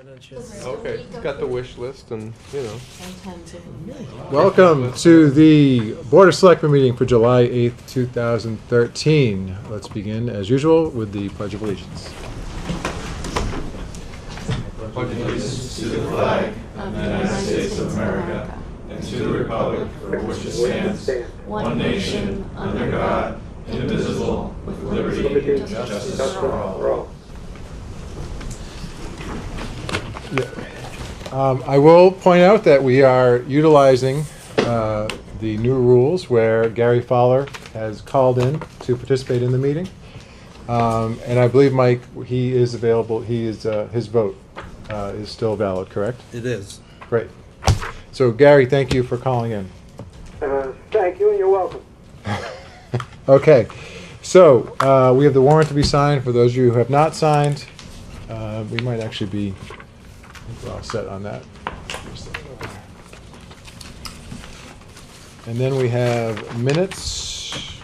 haven't had a chance. Okay, got the wish list and, you know. Welcome to the Board of Selectmen meeting for July 8th, 2013. Let's begin, as usual, with the Pledge of Allegiance. Pledge allegiance to the flag of the United States of America and to the republic for which it stands, one nation, under God, indivisible, with liberty and justice for all. I will point out that we are utilizing the new rules where Gary Fowler has called in to participate in the meeting. And I believe, Mike, he is available. He is, his vote is still valid, correct? It is. Great. So, Gary, thank you for calling in. Thank you, and you're welcome. Okay. So, we have the warrant to be signed. For those of you who have not signed, we might actually be we're all set on that. And then we have minutes.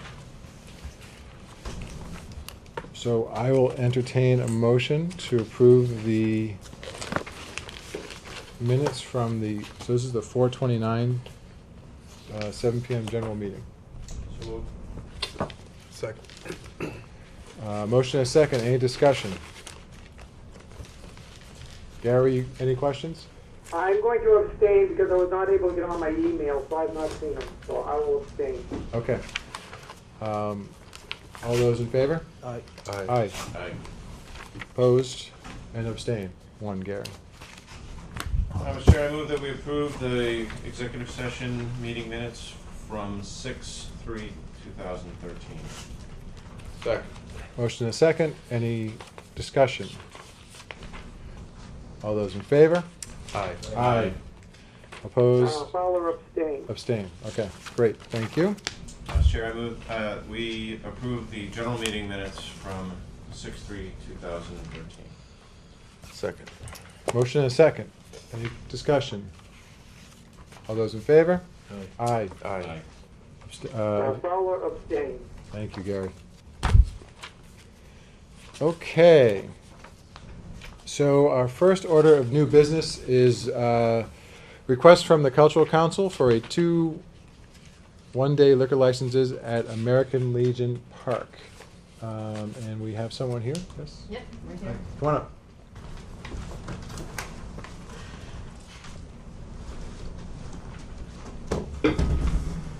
So I will entertain a motion to approve the minutes from the, so this is the 4/29, 7 p.m. general meeting. So moved. Second. Motion and a second. Any discussion? Gary, any questions? I'm going to abstain because I was not able to get on my email, so I've not seen them, so I will abstain. Okay. All those in favor? Aye. Aye. Aye. Opposed and abstain. One, Gary. Mr. Chair, I move that we approve the executive session meeting minutes from 6/3/2013. Second. Motion and a second. Any discussion? All those in favor? Aye. Aye. Opposed? Fowler abstain. Abstain. Okay, great. Thank you. Mr. Chair, I move we approve the general meeting minutes from 6/3/2013. Second. Motion and a second. Any discussion? All those in favor? Aye. Aye. Fowler abstain. Thank you, Gary. Okay. So our first order of new business is request from the Cultural Council for a 2 one-day liquor licenses at American Legion Park. And we have someone here, yes? Yep, right here. Come on up.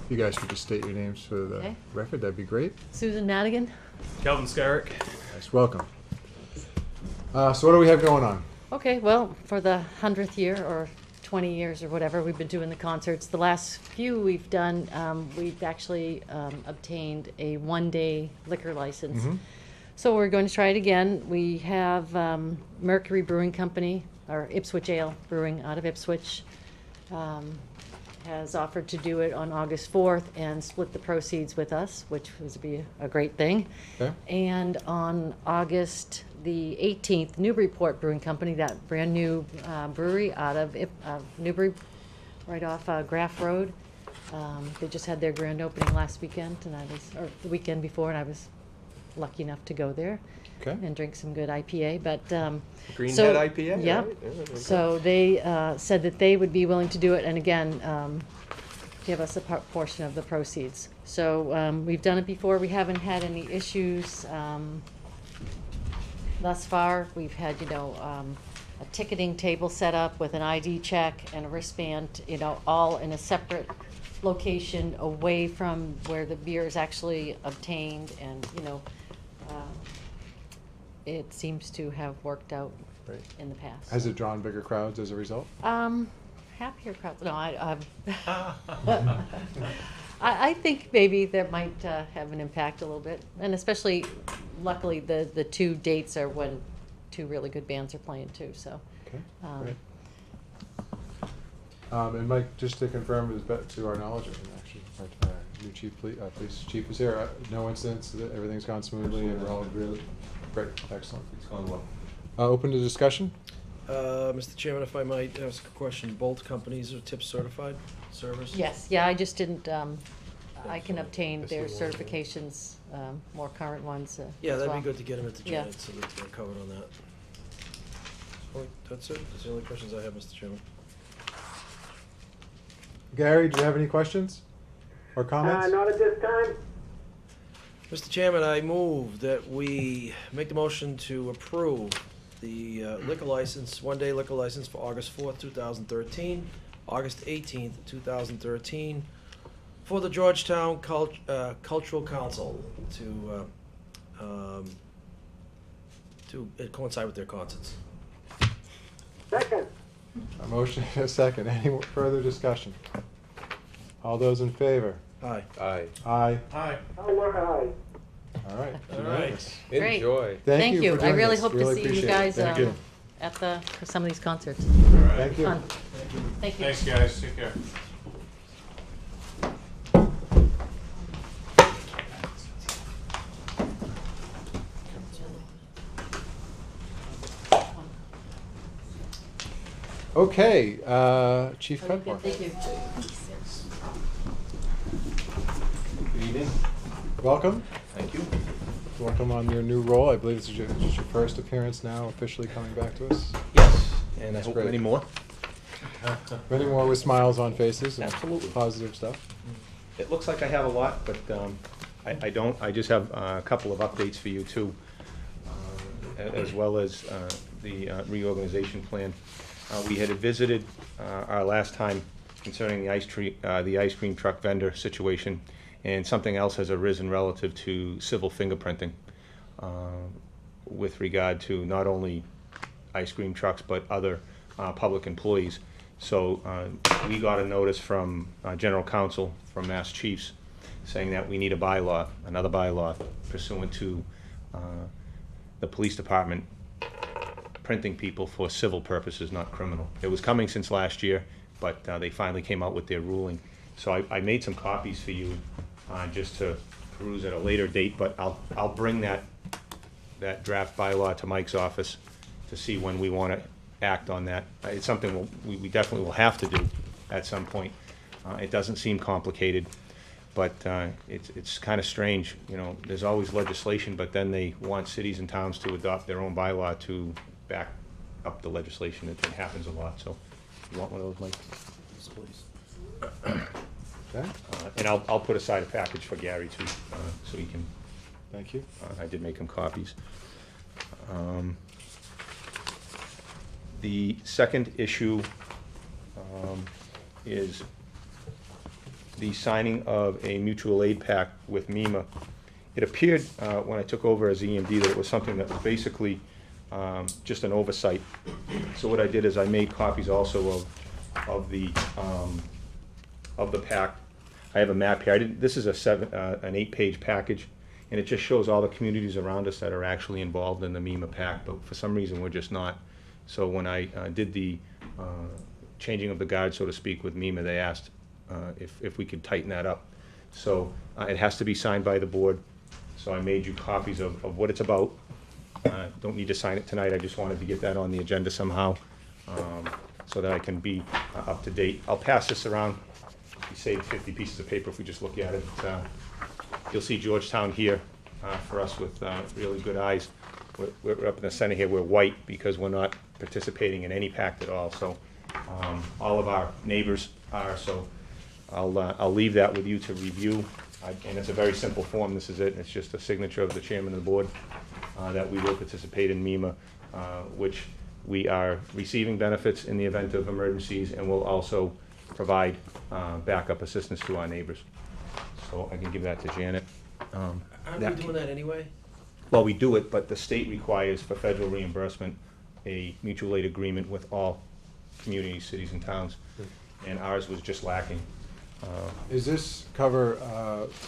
You guys could just state your names for the Okay. record, that'd be great. Susan Madigan. Calvin Skyrick. Nice, welcome. So what do we have going on? Okay, well, for the 100th year or 20 years or whatever, we've been doing the concerts. The last few we've done, we've actually obtained a one-day liquor license. Mhm. So we're going to try it again. We have Mercury Brewing Company, or Ipswich Ale Brewing out of Ipswich, has offered to do it on August 4th and split the proceeds with us, which would be a great thing. Okay. And on August the 18th, Newburyport Brewing Company, that brand new brewery out of Newbury, right off Graff Road. They just had their grand opening last weekend, and or the weekend before, and I was lucky enough to go there Okay. and drink some good IPA. But Greenhead so, IPA, yeah. right? Yeah, okay. So they said that they would be willing to do it, and again, give us a portion of the proceeds. So we've done it before. We haven't had any issues thus far. We've had, a ticketing table set up with an ID check and a wristband, all in a separate location away from where the beer is actually obtained, and it seems to have worked out Great. in the past. Has it drawn bigger crowds as a result? Happier crowds. No, I think maybe that might have an impact a little bit, and especially, luckily, the 2 dates are when 2 really good bands are playing too. So. Okay, great. And Mike, just to confirm, to our knowledge, actually, our new police chief is here. No incidents. Everything's gone smoothly, and we're all really great. Excellent. It's going well. Open to discussion. Mr. Chairman, if I might ask a question, both companies are tip certified service? Yes. Yeah. I just didn't. I can obtain their certifications, more current ones. Yeah, as that'd well. be good to get them at the Yeah. Janet so that they're covered on that. point, that's it. That's the only questions I have, Mr. Chairman. Gary, do you have any questions or comments? Not at this time. Mr. Chairman, I move that we make the motion to approve the liquor license, one-day liquor license for August 4th, 2013, August 18th, 2013, for the Georgetown Cultural Council to coincide with their concerts. Second. A motion and a second. Any further discussion? All those in favor? Aye. Aye. Aye. Hi. Aye. All right. All Unanimous. Great. Enjoy. Thank you for I doing really this. hope to Really see you appreciate it. guys Thank you. at some of these concerts. All right. Thank you. Fun. Thank you. Thanks, guys. Take care. Okay, Chief Okay, Cudmore. thank you. Good evening. Welcome. Thank you. Welcome on your new role. I believe this is your first appearance now, officially coming back to us. Yes, and I That's hope great. many more. Many more with smiles on faces and Absolutely. positive stuff. It looks like I have a lot, but I don't. I just have a couple of updates for you too, as well as the reorganization plan. We had visited our last time concerning the ice cream truck vendor situation, and something else has arisen relative to civil fingerprinting with regard to not only ice cream trucks but other public employees. So we got a notice from General Counsel from Mass Chiefs saying that we need a bylaw, another bylaw pursuant to the police department printing people for civil purposes, not criminal. It was coming since last year, but they finally came out with their ruling. So I made some copies for you just to peruse at a later date, but I'll bring that draft bylaw to Mike's office to see when we want to act on that. It's something we definitely will have to do at some point. It doesn't seem complicated, but it's kind of strange. You know, there's always legislation, but then they want cities and towns to adopt their own bylaw to back up the legislation. It happens a lot. So, you want one of those, Mike? Yes, please. Okay, And I'll put aside a package for Gary too, so he can. thank you. I did make him copies. The second issue is the signing of a mutual aid pact with MEMA. It appeared when I took over as EMD that it was something that was basically just an oversight. So what I did is I made copies also of the pact. I have a map here. This is an 8-page package, and it just shows all the communities around us that are actually involved in the MEMA pact, but for some reason we're just not. So when I did the changing of the guard, so to speak, with MEMA, they asked if we could tighten that up. So it has to be signed by the board. So I made you copies of what it's about. Don't need to sign it tonight. I just wanted to get that on the agenda somehow so that I can be up to date. I'll pass this around. We saved 50 pieces of paper if we just look at it. You'll see Georgetown here for us with really good eyes. We're up in the center here. We're white because we're not participating in any pact at all. So all of our neighbors are. So I'll leave that with you to review. And it's a very simple form. This is it. It's just a signature of the chairman of the board that we will participate in MEMA, which we are receiving benefits in the event of emergencies, and will also provide backup assistance to our neighbors. So I can give that to Janet. Aren't we doing that anyway? Well, we do it, but the state requires for federal reimbursement a mutual aid agreement with all communities, cities, and towns, and ours was just lacking. Is this cover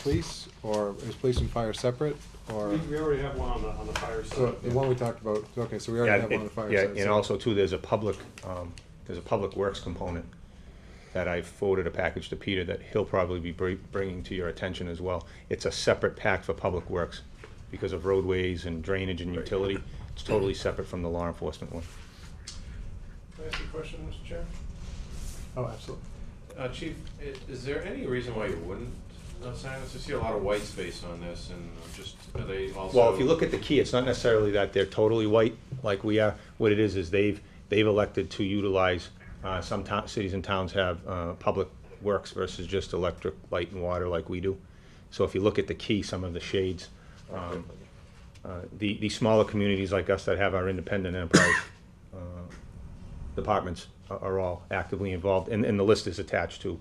police, or is police and fire separate, or? We already have one on the fire side. So the one we talked about, okay, so we already have one on the fire Yeah, side. and so- also too, there's a public works component that I forwarded a package to Peter that he'll probably be bringing to your attention as well. It's a separate pack for public works because of roadways and drainage and utility. It's totally separate from the law enforcement one. Can I ask you a question, Mr. Chair? Oh, absolutely. Chief, is there any reason why you wouldn't sign this? I see a lot of white space on this, and just, are they also? Well, if you look at the key, it's not necessarily that they're totally white like we are. What it is they've they've elected to utilize, some cities and towns have public works versus just electric, light, and water like we do. So if you look at the key, some of the shades, the smaller communities like us that have our independent enterprise departments are all actively involved, and the list is attached to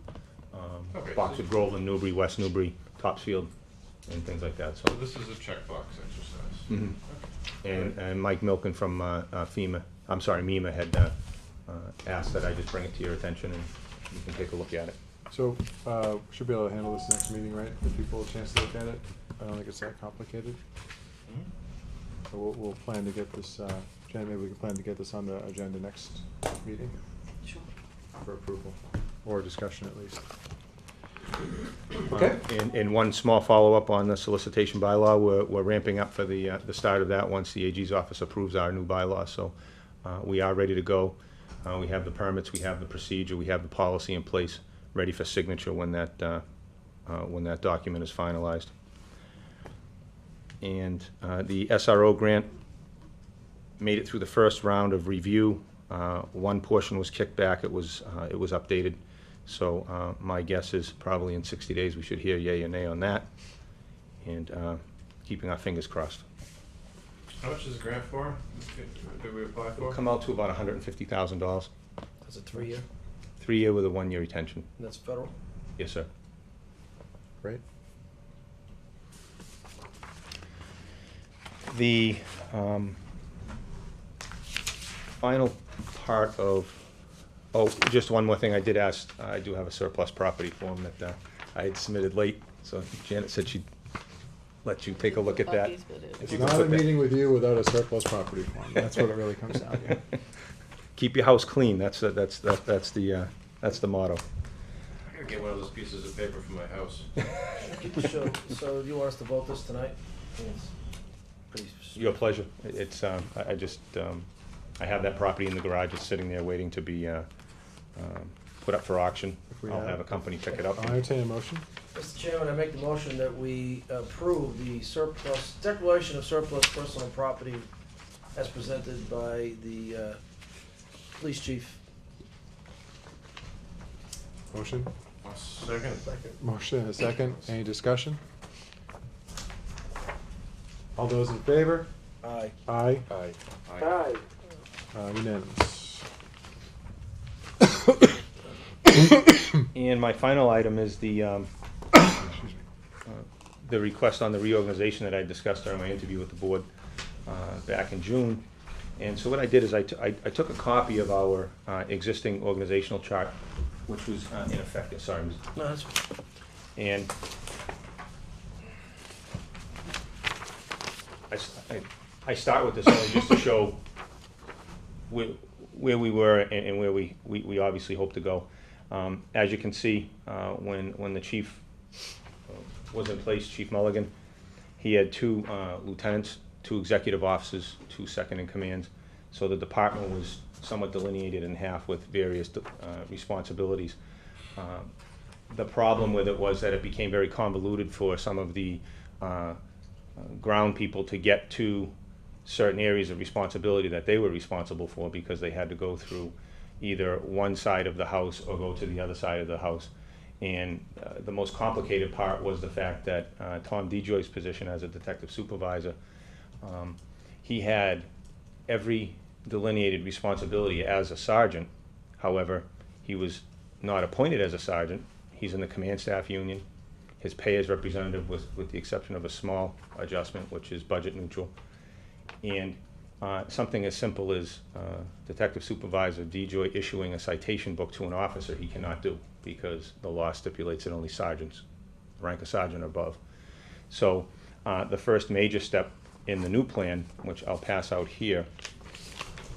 Okay, Boxwood, Groveland, Newbury, West Newbury, Topsfield, and things like that, so. So this is a checkbox exercise. Mhm. And Mike Milken from MEMA had asked that I just bring it to your attention, and you can take a look at it. So, should be able to handle this next meeting, right? Give people a chance to look at it. I don't think it's that complicated. So we'll plan to get this, Jen, maybe we can plan to get this on the agenda next meeting Sure. for approval, or discussion at least. Okay. And one small follow-up on the solicitation bylaw, we're ramping up for the start of that once the AG's office approves our new bylaw, so we are ready to go. We have the permits, we have the procedure, we have the policy in place, ready for signature when that document is finalized. And the SRO grant made it through the first round of review. One portion was kicked back, it was updated. So my guess is probably in 60 days we should hear yay or nay on that, and keeping our fingers crossed. How much is the grant for? Did we apply for? It'll come out to about $150,000. That's a 3-year, 3-year with a 1-year retention. and that's federal? Yes, sir. Great. The final part of, just one more thing, I did ask, I do have a surplus property form that I had submitted late, so Janet said she'd let you take a look at that. Puppies, but If It's you could not a put that- meeting with you without a surplus property form. That's what it really comes down to. Keep your house clean, that's the motto. I gotta get one of those pieces of paper from my house. So do you want us to vote this tonight? It's pretty Your pleasure. It's, I just, I have that property in the garage, it's sitting there waiting to be put up for auction. If we I'll have- have a company pick it up. I'll entertain a motion. Mr. Chairman, I make the motion that we approve the surplus, declaration of surplus personal property as presented by the police chief. Motion. Second. Motion and a second. Any discussion? All those in favor? Aye. Aye. Aye. Aye. Unanimous. And my final item is the request on the reorganization that I discussed during my interview with the board back in June. And so what I did is I took a copy of our existing organizational chart, which was in effect, sorry, No, that's, and I start with this only just to show where we were and where we obviously hope to go. As you can see, when the chief was in place, Chief Mulligan, he had 2 lieutenants, 2 executive officers, 2 second-in-commands. So the department was somewhat delineated in half with various responsibilities. The problem with it was that it became very convoluted for some of the ground people to get to certain areas of responsibility that they were responsible for, because they had to go through either one side of the house or go to the other side of the house. And the most complicated part was the fact that Tom DeJoy's position as a detective supervisor, he had every delineated responsibility as a sergeant. However, he was not appointed as a sergeant. He's in the command staff union. His pay as representative was, with the exception of a small adjustment, which is budget neutral. And something as simple as Detective Supervisor DeJoy issuing a citation book to an officer, he cannot do, because the law stipulates that only sergeants rank a sergeant above. So the first major step in the new plan, which I'll pass out here,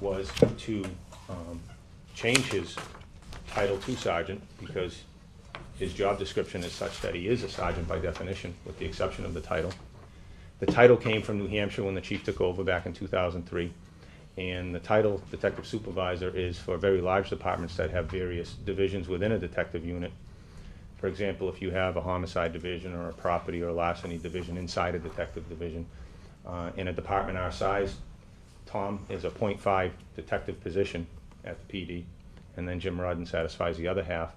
was to change his title to sergeant, because his job description is such that he is a sergeant by definition, with the exception of the title. The title came from New Hampshire when the chief took over back in 2003. And the title, Detective Supervisor, is for very large departments that have various divisions within a detective unit. For example, if you have a homicide division or a property or larceny division inside a detective division, in a department our size, Tom is a .5 detective position, at the PD, and then Jim Rudden satisfies the other half.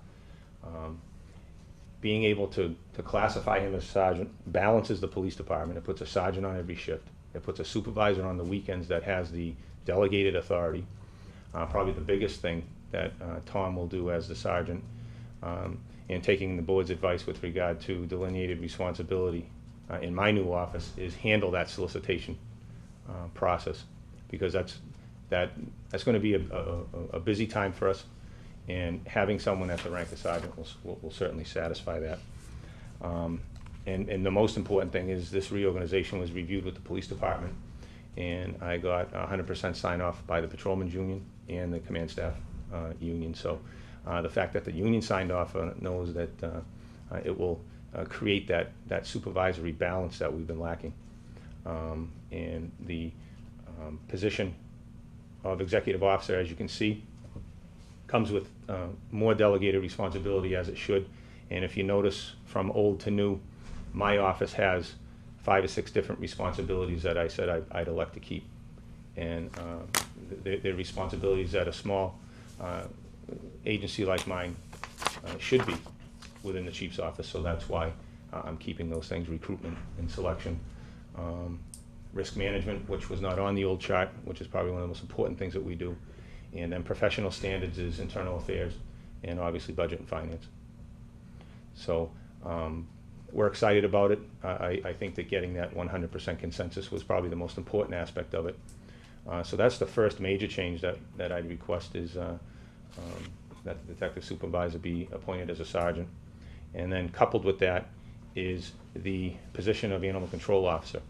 Being able to classify him as sergeant balances the police department. It puts a sergeant on every shift. It puts a supervisor on the weekends that has the delegated authority. Probably the biggest thing that Tom will do as the sergeant, and taking the board's advice with regard to delineated responsibility in my new office, is handle that solicitation process, because that's going to be a busy time for us, and having someone at the rank of sergeant will certainly satisfy that. And the most important thing is this reorganization was reviewed with the police department, and I got 100% sign off by the patrolmen's union and the command staff union. So the fact that the union signed off knows that it will create that supervisory balance that we've been lacking. And the position of executive officer, as you can see, comes with more delegated responsibility, as it should. And if you notice, from old to new, my office has 5 or 6 different responsibilities that I said I'd elect to keep. And they're responsibilities that a small agency like mine should be within the chief's office. So that's why I'm keeping those things: recruitment and selection, risk management, which was not on the old chart, which is probably one of the most important things that we do. And then professional standards is internal affairs, and obviously budget and finance. So we're excited about it. I think that getting that 100% consensus was probably the most important aspect of it. So that's the first major change that I'd request, is that the detective supervisor be appointed as a sergeant. And then coupled with that is the position of animal control officer.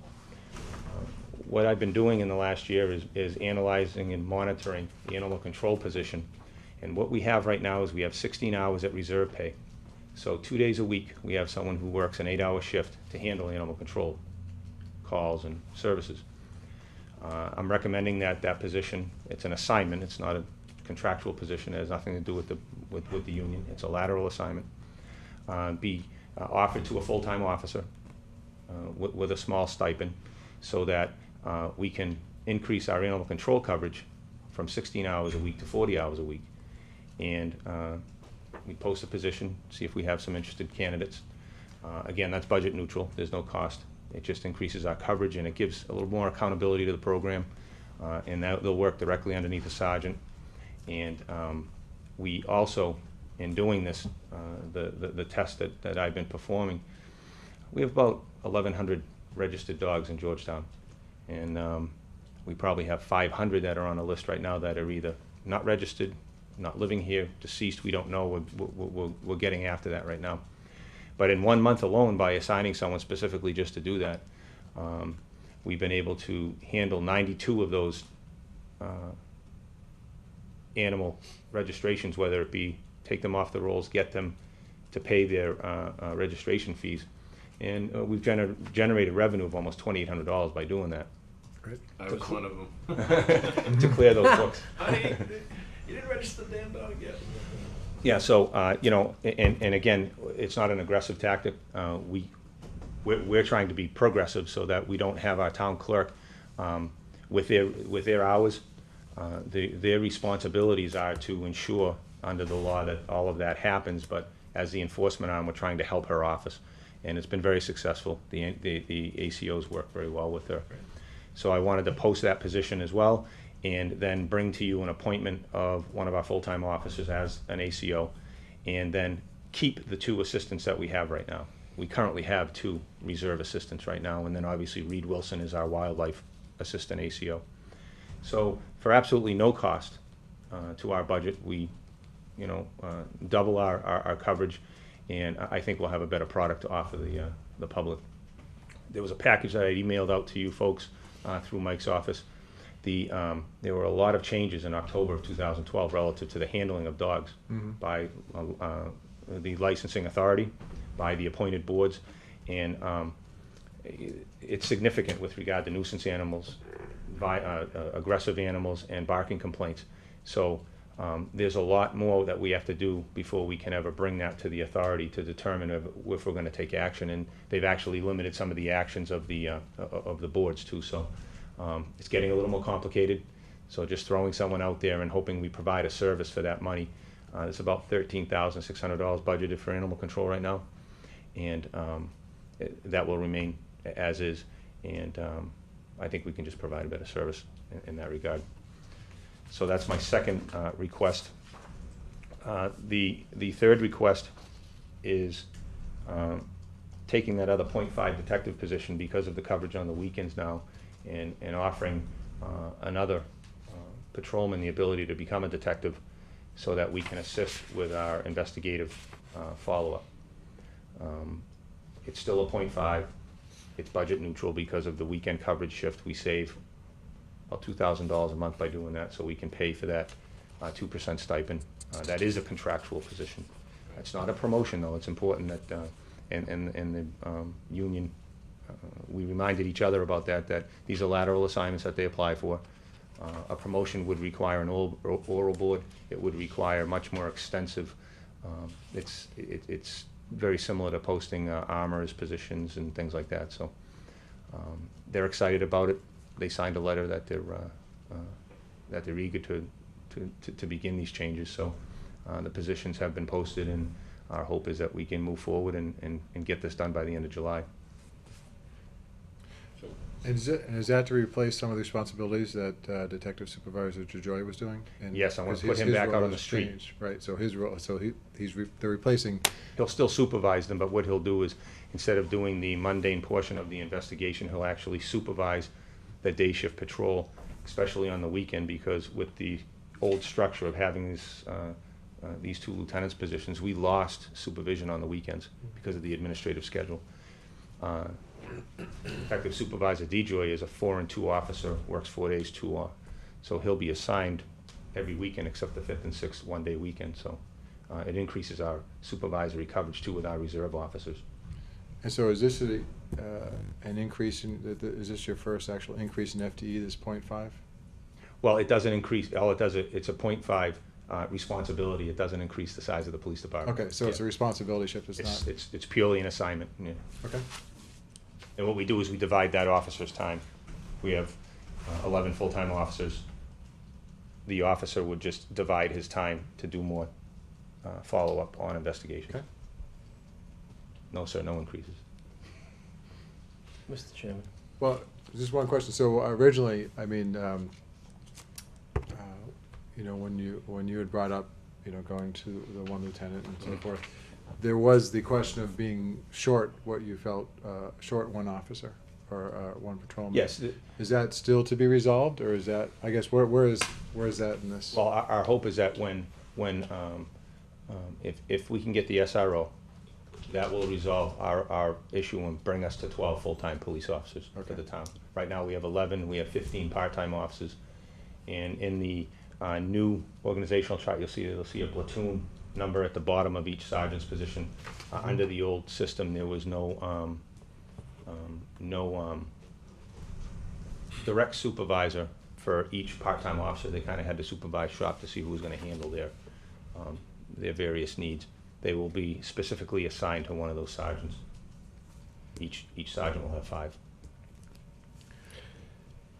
What I've been doing in the last year is analyzing and monitoring the animal control position. And what we have right now is we have 16 hours at reserve pay. So 2 days a week, we have someone who works an 8-hour shift to handle animal control calls and services. I'm recommending that position, it's an assignment, it's not a contractual position, it has nothing to do with the union, it's a lateral assignment, be offered to a full-time officer with a small stipend, so that we can increase our animal control coverage from 16 hours a week to 40 hours a week. And we post a position, see if we have some interested candidates. Again, that's budget neutral, there's no cost. It just increases our coverage, and it gives a little more accountability to the program, and they'll work directly underneath the sergeant. And we also, in doing this, the test that I've been performing, we have about 1,100 registered dogs in Georgetown, and we probably have 500 that are on a list right now that are either not registered, not living here, deceased, we don't know. We're getting after that right now. But in 1 month alone, by assigning someone specifically just to do that, we've been able to handle 92 of those animal registrations, whether it be take them off the rolls, get them to pay their registration fees. And we've generated revenue of almost $2,800 by doing that. Great. I was one of them. To clear those books. You didn't register the damn dog yet. Yeah, so, you know, and again, it's not an aggressive tactic. We're trying to be progressive so that we don't have our town clerk with their hours. Their responsibilities are to ensure under the law that all of that happens, but as the enforcement arm, we're trying to help her office. And it's been very successful. The ACOs work very well with her. So I wanted to post that position as well, and then bring to you an appointment of one of our full-time officers as an ACO, and then keep the 2 assistants that we have right now. We currently have 2 reserve assistants right now, and then obviously Reed Wilson is our wildlife assistant ACO. So for absolutely no cost to our budget, we, you know, double our coverage, and I think we'll have a better product to offer the public. There was a package that I emailed out to you folks through Mike's office. There were a lot of changes in October of 2012 relative to the handling of dogs by the licensing authority, by the appointed boards, and it's significant with regard to nuisance animals, aggressive animals, and barking complaints. So there's a lot more that we have to do before we can ever bring that to the authority to determine if we're going to take action, and they've actually limited some of the actions of the boards too. So it's getting a little more complicated. So just throwing someone out there and hoping we provide a service for that money. It's about $13,600 budgeted for animal control right now, and that will remain as is. And I think we can just provide a better service in that regard. So that's my second request. The third request is taking that other .5 detective position because of the coverage on the weekends now, and offering another patrolman the ability to become a detective so that we can assist with our investigative follow-up. It's still a .5. It's budget neutral because of the weekend coverage shift. We save about $2,000 a month by doing that, so we can pay for that 2% stipend. That is a contractual position. It's not a promotion, though. It's important that, and the union, we reminded each other about that these are lateral assignments that they apply for. A promotion would require an oral board. It would require much more extensive, it's very similar to posting armorers positions and things like that. So they're excited about it. They signed a letter that they're eager to begin these changes. So the positions have been posted, and our hope is that we can move forward and get this done by the end of July. And is that to replace some of the responsibilities that Detective Supervisor DeJoy was doing? And Yes, I want to 'cause put him his back role out on the has street. changed, right, so his role, so they're replacing. He'll still supervise them, but what he'll do is, instead of doing the mundane portion of the investigation, he'll actually supervise the day shift patrol, especially on the weekend, because with the old structure of having these two lieutenants' positions, we lost supervision on the weekends because of the administrative schedule. Detective Supervisor DeJoy is a 4 and 2 officer, works 4 days, 2 off. So he'll be assigned every weekend except the 5th and 6th one-day weekend. So it increases our supervisory coverage too with our reserve officers. And so is this an increase in, is this your first actual increase in FTE, this .5? Well, it doesn't increase, all it does, it's a .5 responsibility. It doesn't increase the size of the police department. Okay, so it's a responsibility shift, it's not? It's purely an assignment, yeah. Okay. And what we do is we divide that officer's time. We have 11 full-time officers. The officer would just divide his time to do more follow-up on investigations. Okay. No, sir, no increases. Mr. Chairman. Well, just one question. So originally, I mean, you know, when you had brought up, you know, going to the 1 lieutenant and so forth, there was the question of being short, what you felt, short 1 officer or 1 patrolman. Yes. Is that still to be resolved, or is that, I guess, where is that in this? Well, our hope is that if we can get the SRO, that will resolve our issue and bring us to 12 full-time police officers for the town. Right now, we have 11, we have 15 part-time officers. And in the new organizational chart, you'll see a platoon number at the bottom of each sergeant's position. Under the old system, there was no direct supervisor for each part-time officer. They kind of had to supervise shop to see who was going to handle their various needs. They will be specifically assigned to one of those sergeants. Each sergeant will have 5.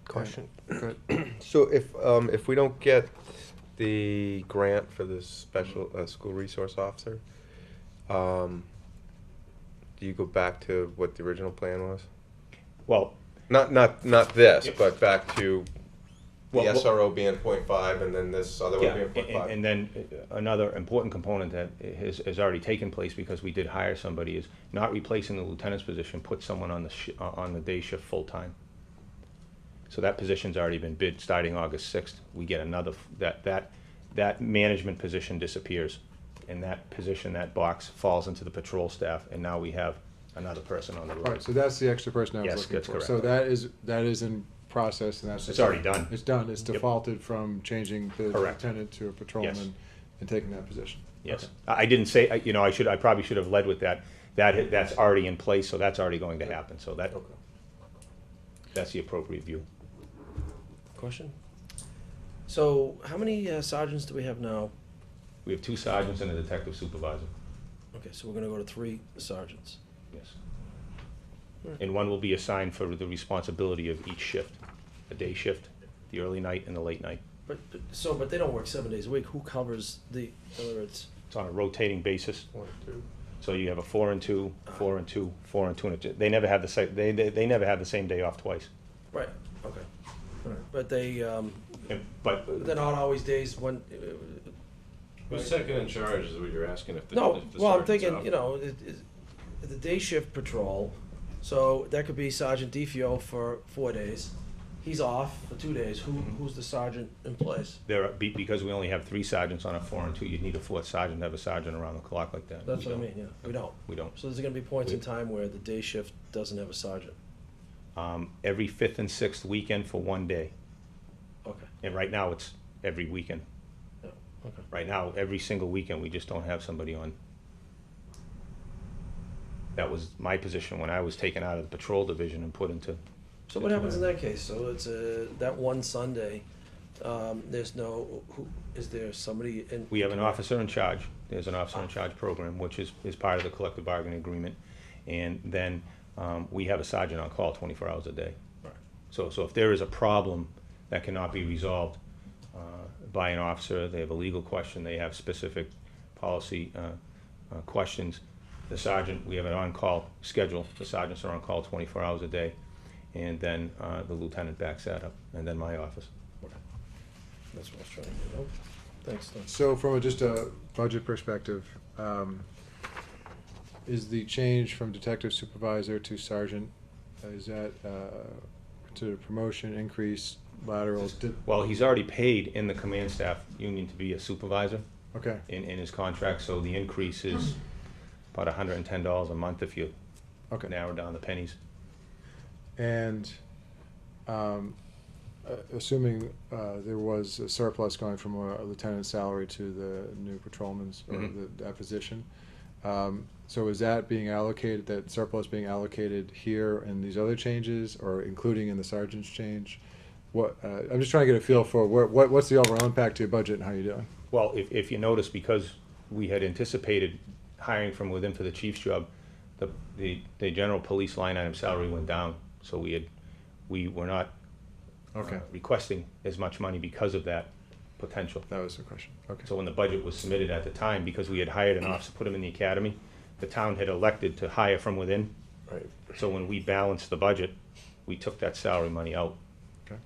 Question. Good. So if we don't get the grant for this special school resource officer, do you go back to what the original plan was? Well, Not this, Yep. but back to the Well, SRO being .5 and then this other one being .5. and then another important component that has already taken place, because we did hire somebody, is not replacing the lieutenant's position, put someone on the day shift full-time. So that position's already been bid starting August 6th. We get another, that management position disappears. And that position, that box, falls into the patrol staff, and now we have another person on the road. All right, so that's the extra person I was Yes, looking that's for. correct. So that is in process, and that's. It's already done. It's done, it's Yep. defaulted from changing the Correct. lieutenant to a patrolman Yes. and taking that position. Yes. Okay. I didn't say, I probably should have led with that. That's already in place, so that's already going to happen. So that's the appropriate view. Question? So how many sergeants do we have now? We have 2 sergeants and a detective supervisor. Okay, so we're gonna go to 3 sergeants. Yes. And one will be assigned for the responsibility of each shift. A day shift, the early night and the late night. But they don't work 7 days a week. Who covers whether it's? It's on a rotating basis. 1, 2. So you have a 4 and 2, 4 and 2, 4 and 2, and they never have they never have the same day off twice. Right, okay. All right. But But they're not always days when. Who's second in charge is what you're asking, if the No, if the well, I'm sergeant's thinking, out. the day shift patrol, so that could be Sergeant DiFio for 4 days. He's off for 2 days. Who's the sergeant in place? because we only have 3 sergeants on a 4 and 2, you'd need a 4th sergeant to have a sergeant around the clock like that. That's We what I don't. mean, yeah. We don't. We don't. So there's gonna be points in time where the day shift doesn't have a sergeant. Every 5th and 6th weekend for 1 day. Okay, And right now, it's every weekend. yeah, okay. Right now, every single weekend, we just don't have somebody on. That was my position when I was taken out of the patrol division and put into. So what happens in that case? So it's that one Sunday, is there somebody in? We have an officer in charge. There's an officer in charge program, which is part of the collective bargaining agreement. And then we have a sergeant on call 24 hours a day. Right. So if there is a problem that cannot be resolved by an officer, they have a legal question, they have specific policy questions, the sergeant, we have an on-call schedule. The sergeants are on call 24 hours a day. And then the lieutenant backs that up, and then my office. Okay. That's what I was trying to get out. Thanks, Don. So from just a budget perspective, is the change from detective supervisor to sergeant, is that to promotion, increase, laterals? Well, he's already paid in the command staff union to be a supervisor Okay, in his contract, so the increase is about $110 a month if you okay. narrow down the pennies. And assuming there was a surplus going from a lieutenant's salary to the new patrolman's, or that position, so is that being allocated, that surplus being allocated here in these other changes, or including in the sergeant's change? What, I'm just trying to get a feel for what's the overall impact to your budget and how you're doing? Well, if you notice, because we had anticipated hiring from within for the chief's job, the general police line item salary went down. So we were not Okay. requesting as much money because of that potential. That was the question. Okay. So when the budget was submitted at the time, because we had hired an officer, put him in the academy, the town had elected to hire from within. Right. So when we balanced the budget, we took that salary money out. Okay.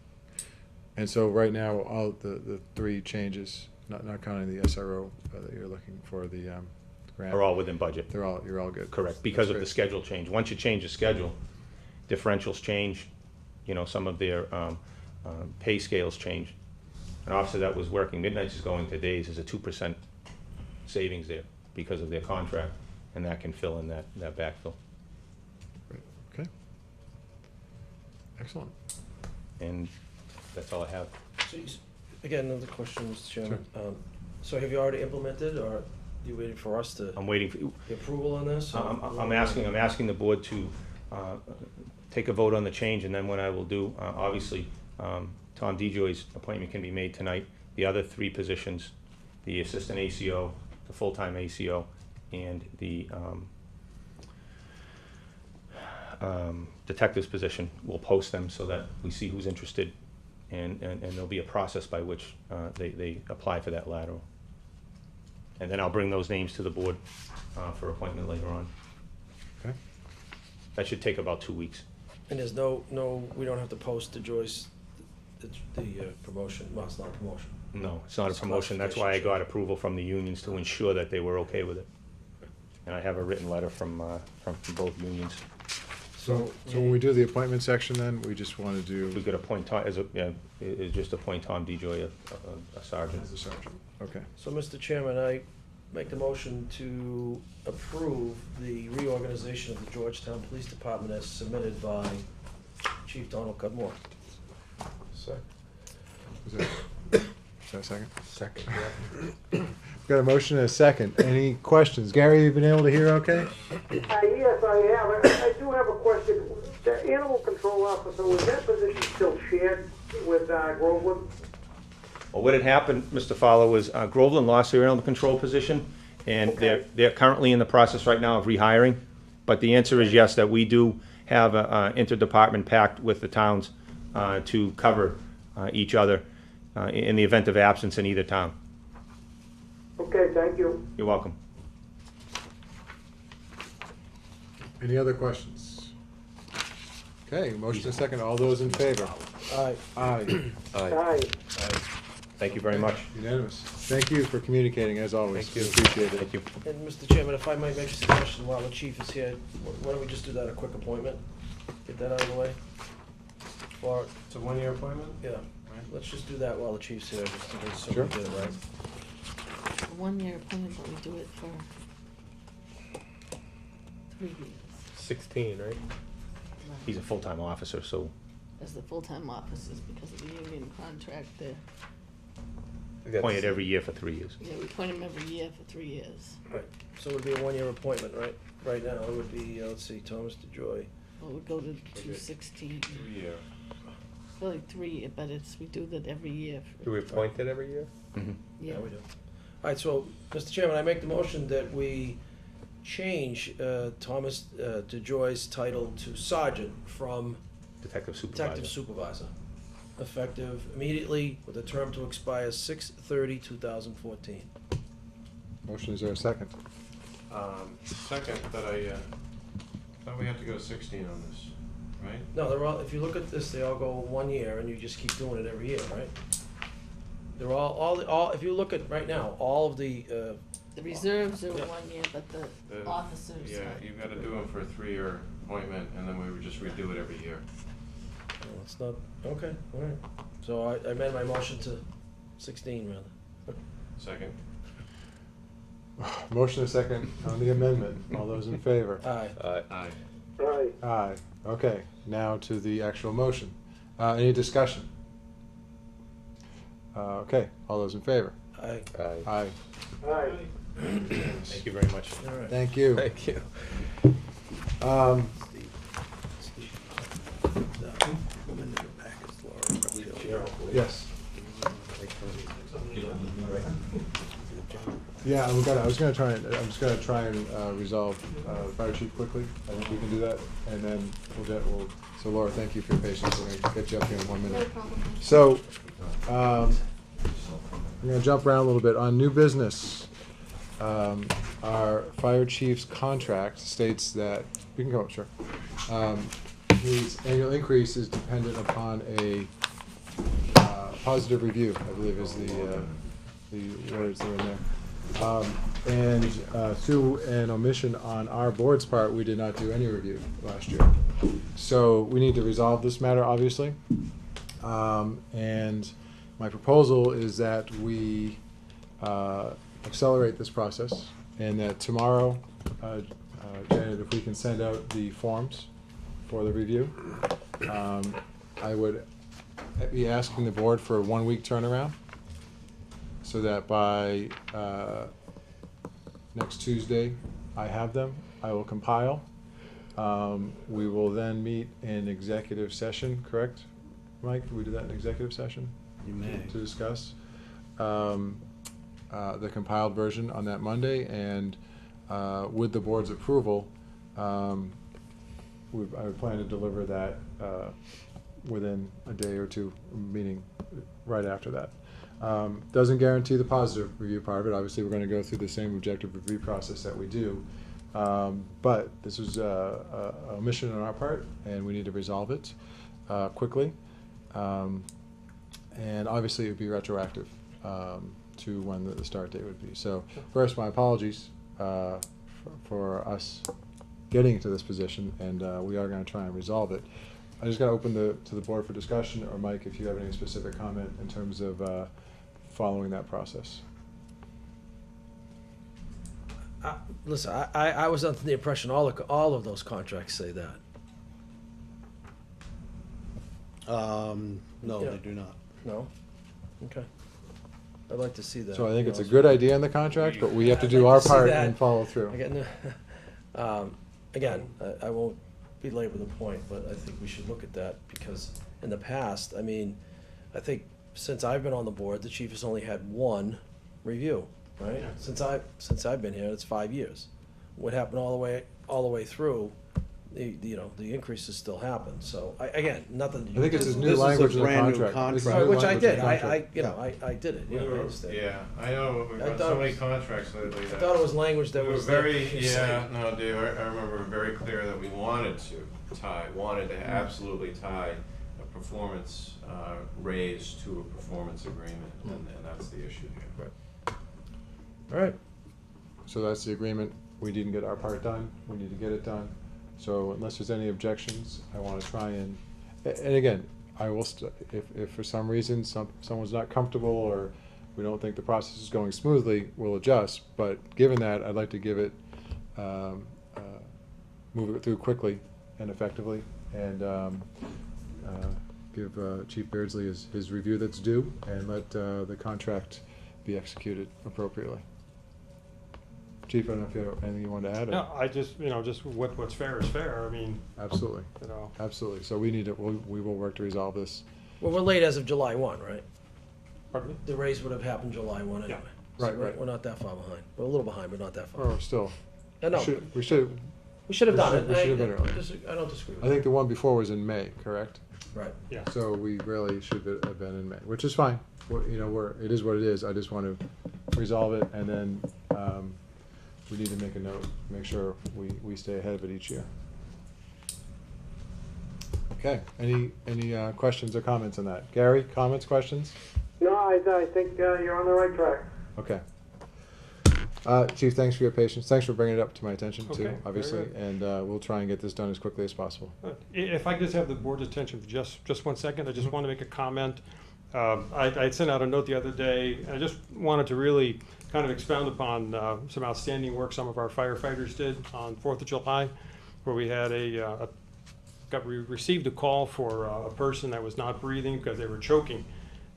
And so right now, all the 3 changes, not counting the SRO that you're looking for, the grant, Are all within budget. you're all good. Correct, because of That's the great. schedule change. Once you change the schedule, differentials change, some of their pay scales change. An officer that was working midnights is going to days, is a 2% savings there because of their contract, and that can fill in that backfill. Great. Okay. Excellent. And that's all I have. So again, another question, Mr. Chairman. So have you already implemented, or are you waiting for us to I'm waiting for, the approval on this? or- I'm asking the board to take a vote on the change, and then what I will do, obviously, Tom DeJoy's appointment can be made tonight. The other 3 positions, the assistant ACO, the full-time ACO, and the detective's position, we'll post them so that we see who's interested, and there'll be a process by which they apply for that lateral. And then I'll bring those names to the board for appointment later on. Okay. That should take about 2 weeks. And there's we don't have to post to Joyce the promotion, well, it's not a promotion. No, it's not a It's promotion. That's why I classification. got approval from the unions to ensure that they were okay with it. And I have a written letter from both unions. So when we do the appointment section, then we just want to We do could appoint Tom, just appoint Tom DeJoy a sergeant. as a sergeant. Okay. So, Mr. Chairman, I make the motion to approve the reorganization of the Georgetown Police Department as submitted by Chief Donald Cudmore. Second. Is that a second? Second. We've got a motion and a second. Any questions? Gary, you been able to hear okay? Yes, I have. I do have a question. The animal control officer, was that position still shared with Groveland? Well, what had happened, Mr. Fowler, was Groveland lost their animal control position, and Okay. they're currently in the process right now of rehiring. But the answer is yes, that we do have an interdepartment pact with the towns to cover each other in the event of absence in either town. Okay, thank you. You're welcome. Any other questions? Okay, motion and second. All those in favor? Aye. Aye. Aye. Thank you very much. Unanimous. Thank you for communicating, as always. Thank you. Appreciate it. Thank you. And Mr. Chairman, if I might make a suggestion while the chief is here, why don't we just do that, a quick appointment? Get that out of the way? Or, It's a 1-year appointment? yeah, let's just do that while the chief's here, just in case Sure. somebody did it right. A 1-year appointment, but we do it for 3 years. 16, right? He's a full-time officer, so As the full-time officers, because of the union contract, appointed every year for 3 years. we appoint them every year for 3 years. Right, so it would be a 1-year appointment, right? Right now, it would be, let's see, Thomas DeJoy. Well, we go to 216, 3-year. really 3, but we do that every year. Do we appoint it every year? Mhm. Yeah. We do. All right, so, Mr. Chairman, I make the motion that we change Thomas DeJoy's title to sergeant from Detective supervisor. detective supervisor, effective immediately with a term to expire 6/30/2014. Motion, is there a second? Second, but I thought we had to go to 16 on this, right? No, they're all, if you look at this, they all go 1 year, and you just keep doing it every year, right? They're all, if you look at, right now, all of the, The reserves are Yeah. 1 year, but the The- officers Yeah, are. you've got to do them for a 3-year appointment, and then we would just redo it every year. well, it's not, okay, all right. So I amend my motion to 16, rather. Second? Motion and second on the amendment. All those in favor? Aye. Aye. Aye. Aye. Okay, now to the actual motion. Any discussion? Okay, all those in favor? Aye. Aye. Aye. Aye. Thank you very much. All right. Thank you. Thank you. Um, Yes. Yeah, I'm just gonna try and resolve fire chief quickly. I think we can do that, and then so Laura, thank you for your patience. We're gonna get you up here in 1 minute. No problem. So, I'm gonna jump around a little bit. On new business, our fire chief's contract states that, we can go, sure. His annual increase is dependent upon a positive review, I believe is the words that are in there. And through an omission on our board's part, we did not do any review last year. So we need to resolve this matter, obviously. And my proposal is that we accelerate this process, and that tomorrow, Janet, if we can send out the forms for the review, I would be asking the board for a 1-week turnaround, so that by next Tuesday, I have them. I will compile. We will then meet in executive session, correct, Mike? Do we do that in executive session? You may. To discuss the compiled version on that Monday, and with the board's approval, I would plan to deliver that within a day or two, meaning right after that. Doesn't guarantee the positive review part of it. Obviously, we're going to go through the same objective review process that we do. But this was a omission on our part, and we need to resolve it quickly. And obviously, it would be retroactive to when the start date would be. So first, my apologies for us getting to this position, and we are going to try and resolve it. I just got to open to the board for discussion, or Mike, if you have any specific comment in terms of following that process. Listen, I was under the impression all of those contracts say that. No, Yeah. they do not. No? Okay. I'd like to see that. So I think to it's be a honest good with idea in the contract, but we have to I'd do like our to see part that. and follow through. you. Again, I won't belabor the point, but I think we should look at that, because in the past, I mean, I think since I've been on the board, the chief has only had one review, right? Since I've been here, it's 5 years. What happened all the way through, the increases still happen. So, again, nothing. I think it's his This new is a language in the brand new contract. This is contract. new Which I language in did, the contract. I did it, yeah, I understand. Yeah, I know, we've I got thought so it many was- contracts lately I that. thought it was language that We were was. very, there. yeah, no, Dave, I remember very clear that we wanted to absolutely tie a performance raise to a performance agreement, and that's the issue here. All right. So that's the agreement. We didn't get our part done. We need to get it done. So unless there's any objections, I want to try and again, I will, if for some reason someone's not comfortable or we don't think the process is going smoothly, we'll adjust. But given that, I'd like to give it, move it through quickly and effectively, and give Chief Beardsley his review that's due, and let the contract be executed appropriately. Chief, I don't know if you have anything you want to add? or- No, I just, just what's fair is fair. I mean, Absolutely, you know. absolutely. So we need to, we will work to resolve this. Well, we're late as of July 1, right? Pardon me? The raise would have happened July 1 anyway. Yeah. Right, So right. We're not that far behind. We're a little behind, but not that far. Or still, No, we should, we should have done it. we should have done it I earlier. I don't disagree with I think the one before was in May, correct? Right. Yeah. So we really should have been in May, which is fine. It is what it is. I just want to resolve it, and then we need to make a note, make sure we stay ahead of it each year. Okay, any questions or comments on that? Gary, comments, questions? No, I think you're on the right track. Okay. Chief, thanks for your patience. Thanks for bringing it up to my attention Okay, too, very obviously, good. and we'll try and get this done as quickly as possible. If I could just have the board's attention for just 1 second, I just want to make a comment. I sent out a note the other day, and I just wanted to really kind of expound upon some outstanding work some of our firefighters did on 4th of July, where we had we received a call for a person that was not breathing because they were choking.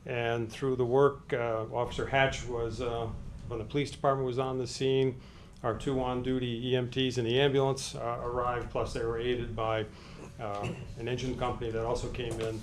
And through the work, Officer Hatch was, when the police department was on the scene, our 2 on-duty EMTs in the ambulance arrived, plus they were aided by an engine company that also came in.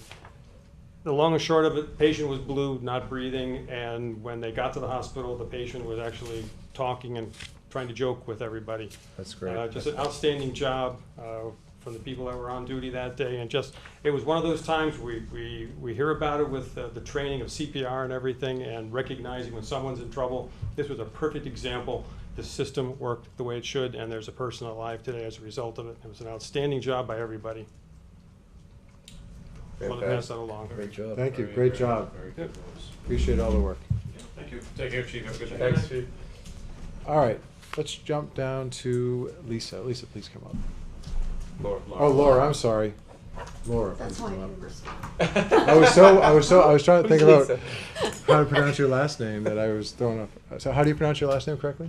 The long and short of it, the patient was blue, not breathing, and when they got to the hospital, the patient was actually talking and trying to joke with everybody. That's great. Just an outstanding job from the people that were on duty that day, and just, it was one of those times we hear about it with the training of CPR and everything, and recognizing when someone's in trouble. This was a perfect example. The system worked the way it should, and there's a person alive today as a result of it. It was an outstanding job by everybody. I want to pass that along. Great job. Thank you, great job. Very good moves. Appreciate all the work. Thank you. Take care, Chief. Have a good day. Thanks, Chief. All right, let's jump down to Lisa. Lisa, please come up. Laura. Oh, Laura, I'm sorry. Laura, That's please why I come up. didn't respond. I was trying to think about Lisa? how to pronounce your last name, that I was thrown off. So how do you pronounce your last name correctly?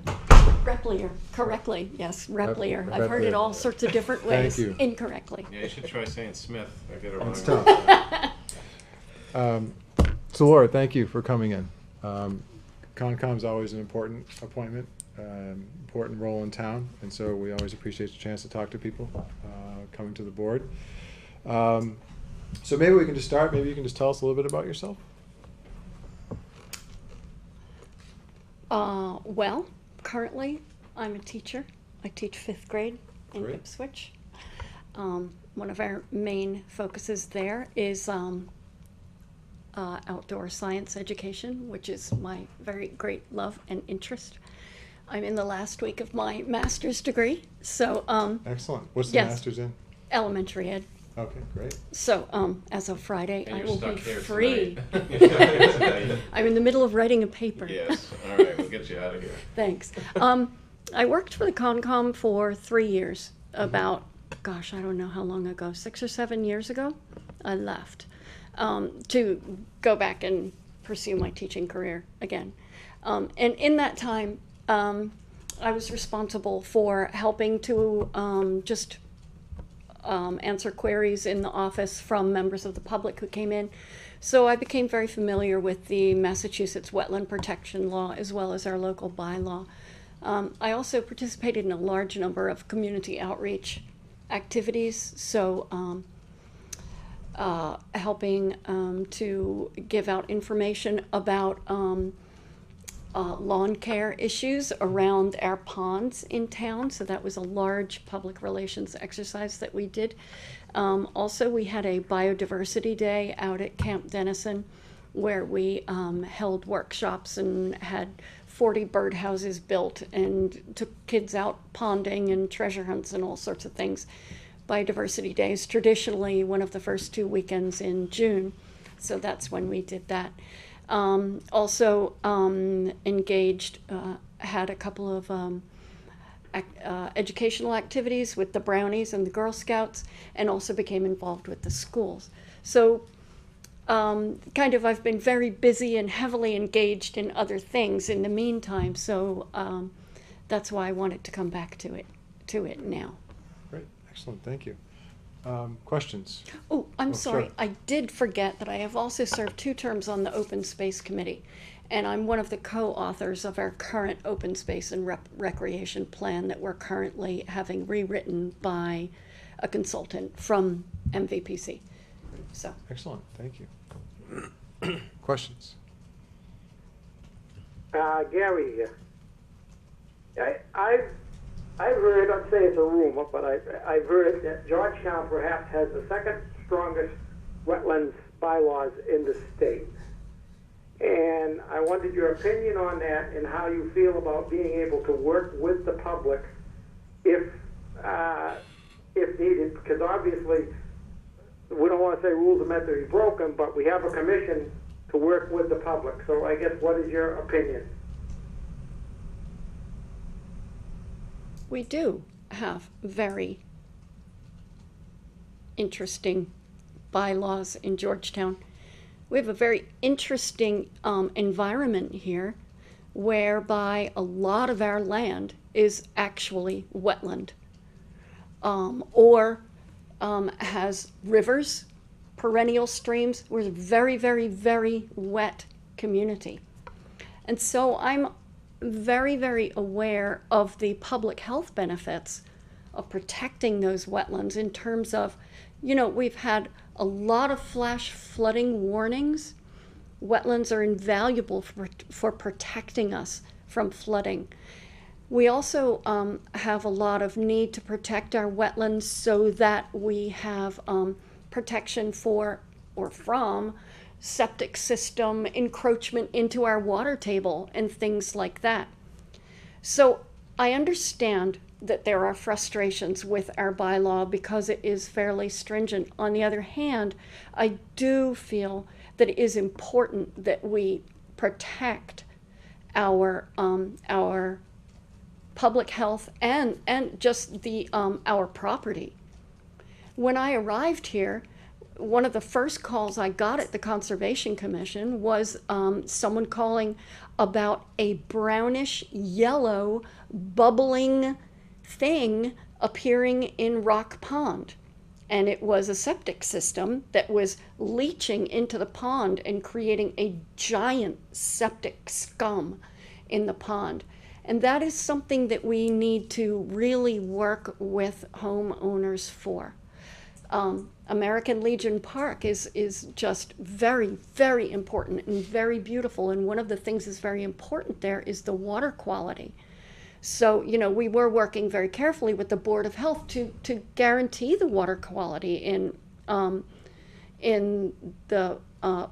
Replier, correctly, yes, Replier. I've heard Replier. it all sorts of different ways. Thank you. Incorrectly. Yeah, you should try saying Smith. I get it wrong. It's tough. So Laura, thank you for coming in. Concom's always an important appointment, important role in town, and so we always appreciate the chance to talk to people coming to the board. So maybe we can just start, maybe you can just tell us a little bit about yourself? Well, currently, I'm a teacher. I teach 5th grade in Great. Ipswich. One of our main focuses there is outdoor science education, which is my very great love and interest. I'm in the last week of my master's degree, so Excellent. What's the yes. master's in? elementary ed. Okay, great. So as of Friday, And I you're will stuck be here free. tonight. You're stuck here tonight. I'm in the middle of writing a paper. Yes, all right, we'll get you out of here. Thanks. I worked for the Concom for 3 years. About, gosh, I don't know how long ago, 6 or 7 years ago, I left to go back and pursue my teaching career again. And in that time, I was responsible for helping to answer queries in the office from members of the public who came in. So I became very familiar with the Massachusetts Wetland Protection Law as well as our local bylaw. I also participated in a large number of community outreach activities, so helping to give out information about lawn care issues around our ponds in town. So that was a large public relations exercise that we did. Also, we had a biodiversity day out at Camp Dennison where we held workshops and had 40 birdhouses built and took kids out ponding and treasure hunts and all sorts of things. Biodiversity Day is traditionally one of the first 2 weekends in June, so that's when we did that. Also engaged, had a couple of educational activities with the Brownies and the Girl Scouts, and also became involved with the schools. So kind of I've been very busy and heavily engaged in other things in the meantime, so that's why I wanted to come back to it now. Great, excellent, thank you. Questions? Oh, I'm sorry. Sure. I did forget that I have also served 2 terms on the Open Space Committee, and I'm one of the co-authors of our current open space and recreation plan that we're currently having rewritten by a consultant from MVPC. So. Excellent, thank you. Questions? Gary here. I've heard, I'd say it's a rumor, but I've heard that Georgetown perhaps has the second strongest wetlands bylaws in the state. And I wanted your opinion on that and how you feel about being able to work with the public if needed, because obviously we don't want to say rules are meant to be broken, but we have a commission to work with the public. So I guess what is your opinion? We do have very interesting bylaws in Georgetown. We have a very interesting environment here whereby a lot of our land is actually wetland or has rivers, perennial streams. We're a very, very, very wet community. And so I'm very, very aware of the public health benefits of protecting those wetlands in terms of, you know, we've had a lot of flash flooding warnings. Wetlands are invaluable for protecting us from flooding. We also have a lot of need to protect our wetlands so that we have protection for or from septic system encroachment into our water table and things like that. So I understand that there are frustrations with our bylaw because it is fairly stringent. On the other hand, I do feel that it is important that we protect our public health and just the our property. When I arrived here, one of the first calls I got at the Conservation Commission was someone calling about a brownish yellow bubbling thing appearing in Rock Pond. And it was a septic system that was leaching into the pond and creating a giant septic scum in the pond. And that is something that we need to really work with homeowners for. American Legion Park is just very, very important and very beautiful. And one of the things that's very important there is the water quality. So, you know, we were working very carefully with the Board of Health to guarantee the water quality in the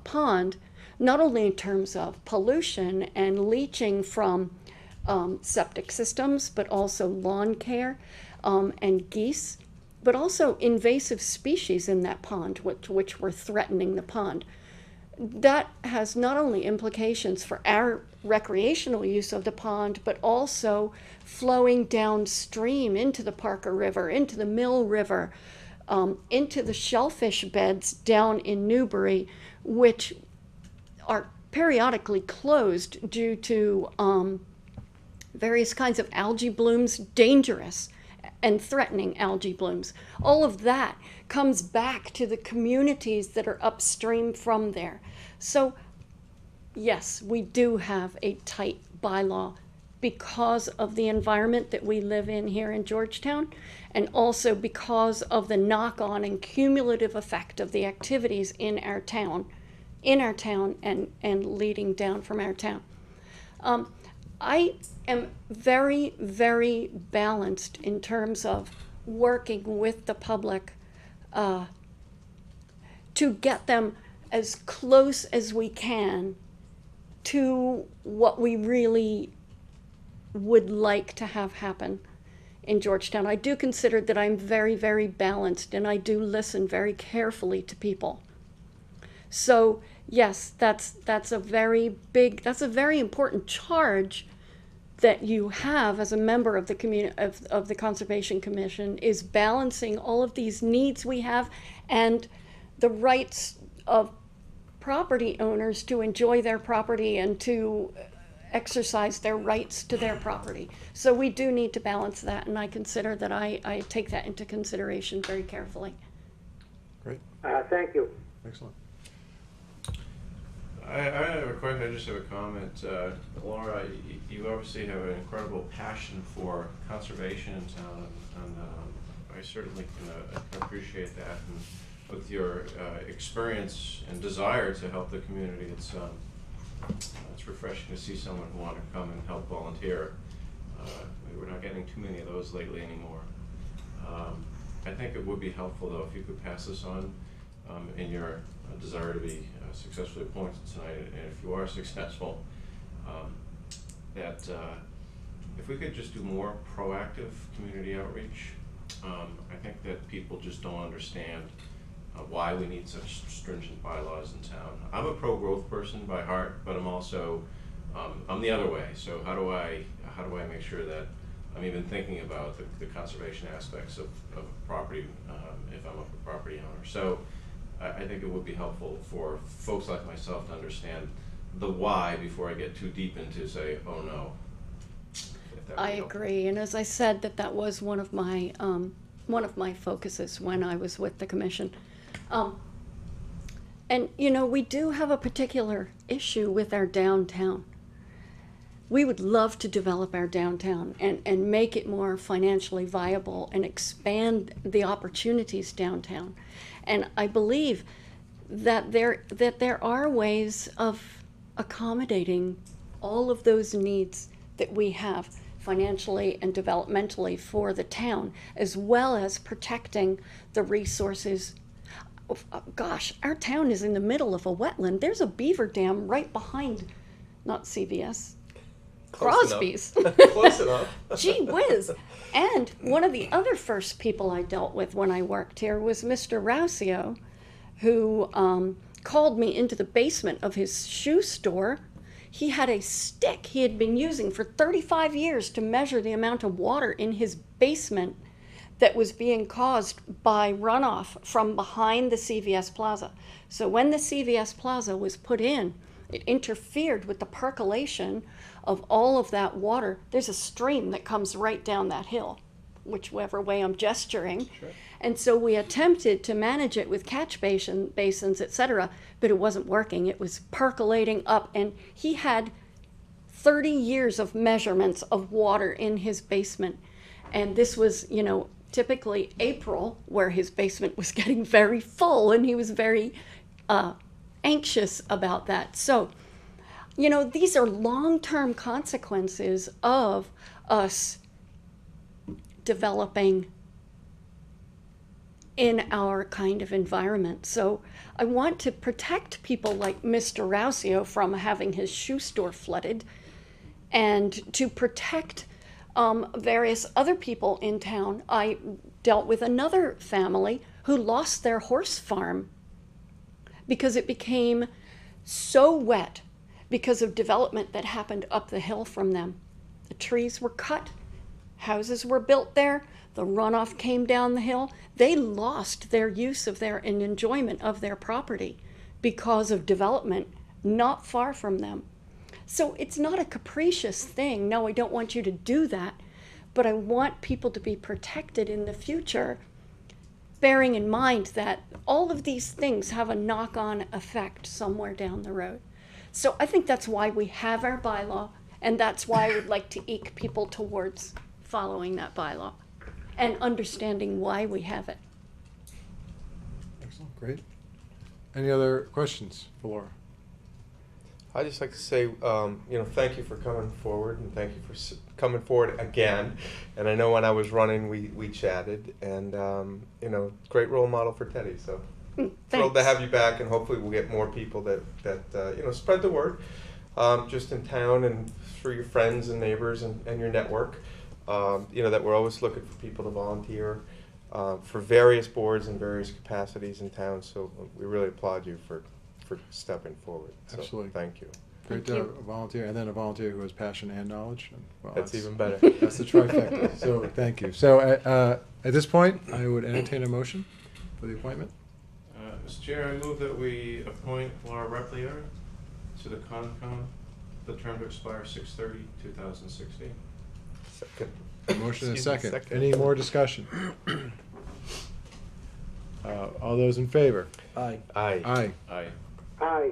pond, not only in terms of pollution and leaching from septic systems, but also lawn care and geese, but also invasive species in that pond, which were threatening the pond. That has not only implications for our recreational use of the pond, but also flowing downstream into the Parker River, into the Mill River, into the shellfish beds down in Newbury, which are periodically closed due to various kinds of algae blooms, dangerous and threatening algae blooms. All of that comes back to the communities that are upstream from there. So yes, we do have a tight bylaw because of the environment that we live in here in Georgetown, and also because of the knock-on and cumulative effect of the activities in our town and leading down from our town. I am very, very balanced in terms of working with the public to get them as close as we can to what we really would like to have happen in Georgetown. I do consider that I'm very, very balanced, and I do listen very carefully to people. So yes, that's a very important charge that you have as a member of the of the Conservation Commission, is balancing all of these needs we have and the rights of property owners to enjoy their property and to exercise their rights to their property. So we do need to balance that, and I consider that I take that into consideration very carefully. Great. Thank you. Excellent. I have a question, I just have a comment. Laura, you obviously have an incredible passion for conservation in town, and I certainly can appreciate that. And with your experience and desire to help the community, it's refreshing to see someone who wants to come and help volunteer. We're not getting too many of those lately anymore. I think it would be helpful, though, if you could pass this on in your desire to be successfully appointed tonight, and if you are successful, that if we could just do more proactive community outreach. I think that people just don't understand why we need such stringent bylaws in town. I'm a pro-growth person by heart, but I'm also I'm the other way. So how do I make sure that I'm even thinking about the conservation aspects of property if I'm a property owner? So I think it would be helpful for folks like myself to understand the why before I get too deep into, say, oh no. I agree, and as I said, that was one of my focuses when I was with the commission. And you know, we do have a particular issue with our downtown. We would love to develop our downtown and make it more financially viable and expand the opportunities downtown. And I believe that there are ways of accommodating all of those needs that we have financially and developmentally for the town, as well as protecting the resources. Gosh, our town is in the middle of a wetland. There's a beaver dam right behind, not CVS, Crosby's. Close enough. Gee whiz. And one of the other first people I dealt with when I worked here was Mr. Rousio, who called me into the basement of his shoe store. He had a stick he had been using for 35 years to measure the amount of water in his basement that was being caused by runoff from behind the CVS Plaza. So when the CVS Plaza was put in, it interfered with the percolation of all of that water. There's a stream that comes right down that hill, whichever way I'm gesturing. Sure. And so we attempted to manage it with catch basins, etc., but it wasn't working. It was percolating up, and he had 30 years of measurements of water in his basement. And this was, you know, typically April, where his basement was getting very full, and he was very anxious about that. So, you know, these are long-term consequences of us developing in our kind of environment. So I want to protect people like Mr. Rousio from having his shoe store flooded, and to protect various other people in town. I dealt with another family who lost their horse farm because it became so wet because of development that happened up the hill from them. The trees were cut, houses were built there, the runoff came down the hill. They lost their use of their and enjoyment of their property because of development not far from them. So it's not a capricious thing. No, I don't want you to do that, but I want people to be protected in the future, bearing in mind that all of these things have a knock-on effect somewhere down the road. So I think that's why we have our bylaw, and that's why I would like to eke people towards following that bylaw and understanding why we have it. Excellent, great. Any other questions for Laura? I'd just like to say, thank you for coming forward, and thank you for coming forward again. And I know when I was running, we chatted, and great role model for Teddy. So thrilled to have you back, and hopefully we'll get more people that spread the word, just in town and through your friends and neighbors and your network. That we're always looking for people to volunteer for various boards and various capacities in town. So we really applaud you for stepping forward. So Absolutely. thank you. Great to have a volunteer, and then a volunteer who has passion and knowledge. And, well, That's even better. That's the trifecta. So thank you. So at this point, I would entertain a motion for the appointment. Mr. Chair, I move that we appoint Laura Replier to the Concom, the term to expire 6/30/2016. Second. A motion and a Excuse me, second. Any more discussion? All those in favor? Aye. Aye. Aye. Aye. Aye.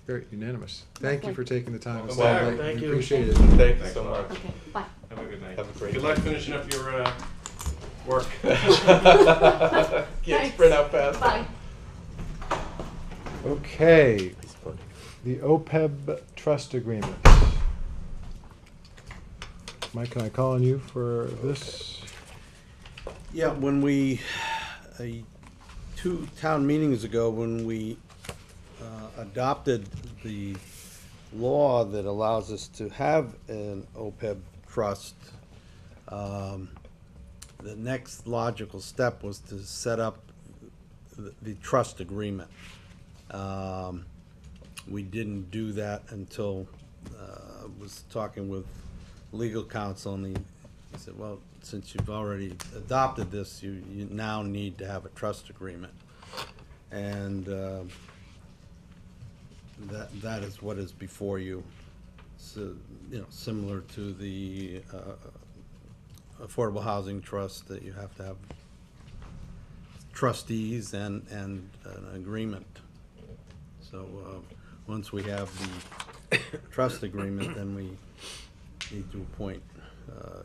Very unanimous. Thank you for taking the time. to Welcome stop back. by. Thank We you. appreciate it. Thank you Thanks so a lot. much. Okay, bye. Have a good night. Have a great Good luck night. finishing up your work. Can't Thanks. sprint out fast. Bye. Okay, the OPEB trust agreement. Mike, can I call on you for this? Yeah, when we, 2 town meetings ago, when we adopted the law that allows us to have an OPEB trust, the next logical step was to set up the trust agreement. We didn't do that until I was talking with legal counsel, and he said, well, since you've already adopted this, you now need to have a trust agreement. And that is what is before you. So, similar to the Affordable Housing Trust, that you have to have trustees and an agreement. So once we have the trust agreement, then we need to appoint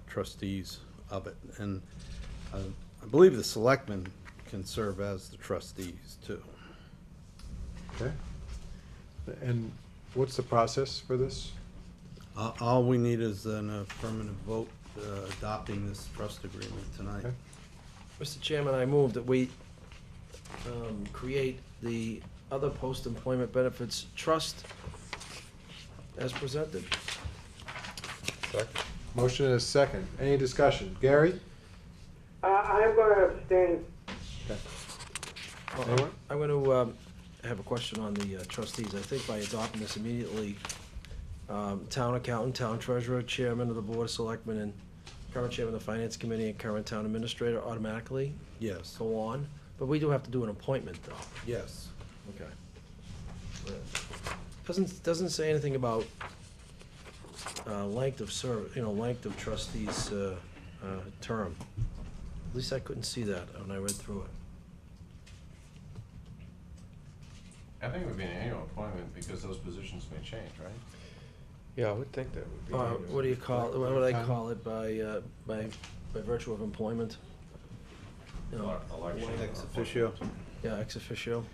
trustees of it. And I believe the selectmen can serve as the trustees too. Okay. And what's the process for this? All we need is an affirmative vote adopting this trust agreement tonight. Okay. Mr. Chairman, I move that we create the other post-employment benefits trust as presented. Second. Motion and a second. Any discussion? Gary? I'm going to abstain. Okay. Well, Anyone? I'm going to have a question on the trustees. I think by adopting this immediately, town accountant, town treasurer, chairman of the board of selectmen, and current chairman of the finance committee and current town administrator automatically Yes, go on. But we do have to do an appointment, though. yes. Okay. Doesn't say anything about length of length of trustees' term. At least I couldn't see that when I read through it. I think it would be an annual appointment because those positions may change, right? Yeah, I would think that would be. What do you call it? What would I call it by virtue of employment? You know, Election. Ex officio. yeah, ex officio.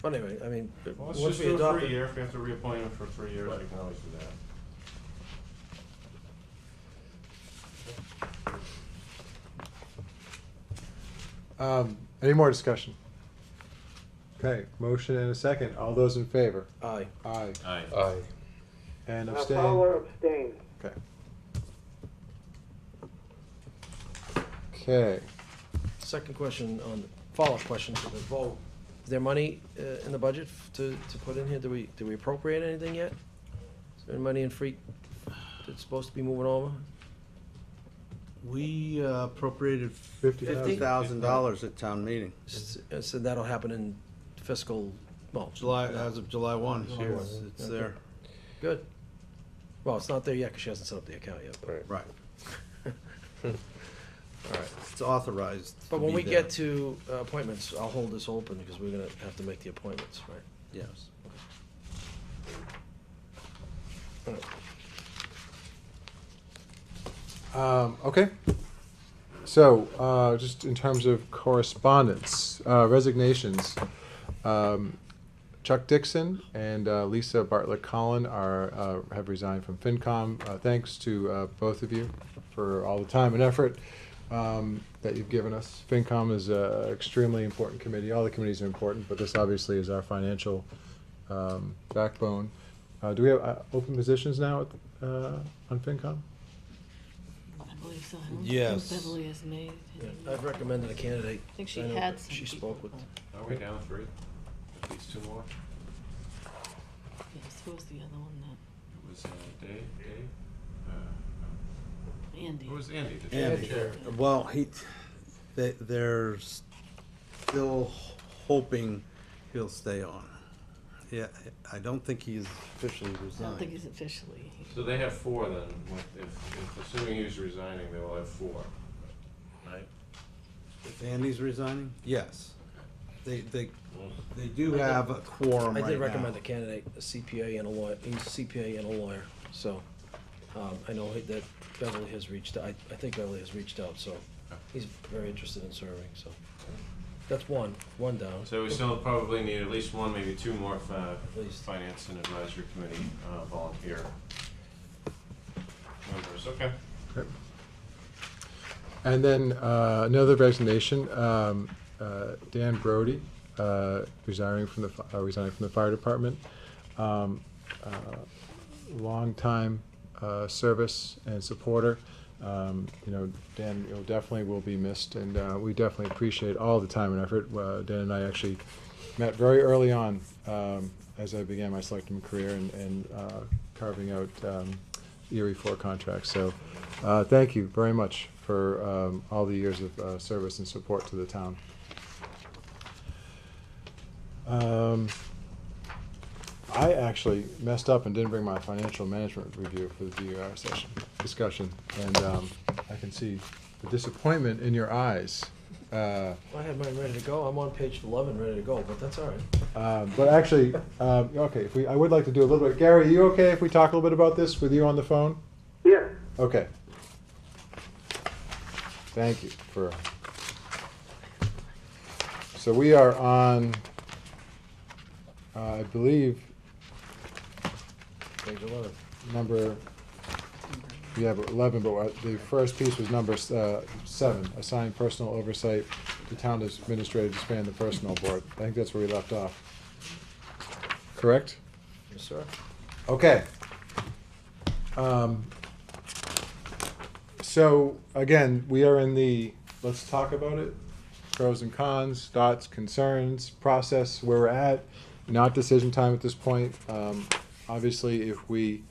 But anyway, I mean, Well, let's once just we do it for adopt a it, year. If we have to reappoint him for 3 years, we can always do that. Any more discussion? Okay, motion and a second. All those in favor? aye. Aye. Aye. Aye. And Fowler abstain? abstains. Okay. Okay. Second question follow-up question to the vote. Is there money in the budget to put in here? Do we appropriate anything yet? Is there any money in free that's supposed to be moving over? We appropriated $50,000 at town meeting. So that'll happen in fiscal, well, As of July 1, July here, 1, it's okay. there. good. Well, it's not there yet because she hasn't set up the account yet. But, Right. Right. all right. It's authorized to But when be we there. get to appointments, I'll hold this open because we're gonna have to make the appointments, right? Yes. All right. Okay. So, just in terms of correspondence, resignations, Chuck Dixon and Lisa Bartlett Collin have resigned from FinCom. Thanks to both of you for all the time and effort that you've given us. FinCom is an extremely important committee. All the committees are important, but this obviously is our financial backbone. Do we have open positions now on FinCom? I believe so. I don't Yes. think Beverly has made. Yeah, I've recommended a candidate. I think she know had that some She people. spoke with, Are we down 3? At least 2 more? Yes, who was the other one It was Dave? that, Andy? Who was Andy? The Andy, chair? well, they're still hoping he'll stay on. Yeah, I don't think he's officially I resigned. don't think he's officially. So they have 4 then. If assuming he's resigning, they will have 4, right? If Andy's resigning? Yes. They do have a quorum I right did now. recommend a candidate, a CPA and a lawyer, he's a CPA and a lawyer, so, I know that Beverly has reached, I think Beverly has reached out, so he's very interested in serving, so. That's one down. So we still probably need at least 1, maybe 2 more least. finance and advisory committee volunteer members. Okay. Okay. And then another resignation, Dan Brody, resigning from the fire department. Longtime service and supporter. Dan, definitely will be missed, and we definitely appreciate all the time and effort. Dan and I actually met very early on as I began my selectman career and carving out Erie 4 contracts. So thank you very much for all the years of service and support to the town. I actually messed up and didn't bring my financial management review for the DUR discussion, and I can see the disappointment in your eyes. I had mine ready to go, I'm on page 11, ready to go, but that's all right. But actually, okay, I would like to do a little bit. Gary, are you okay if we talk a little bit about this with you on the phone? Yes. Okay. Thank you for. So we are on, I believe, Page 11. number, we have 11, but the first piece was number 7, assign personal oversight to town administrator to span the personnel board. I think that's where we left off. Correct? Yes, sir. Okay. So, again, we are in the, let's talk about it, pros and cons, thoughts, concerns, process, where we're at, not decision time at this point. Obviously, if we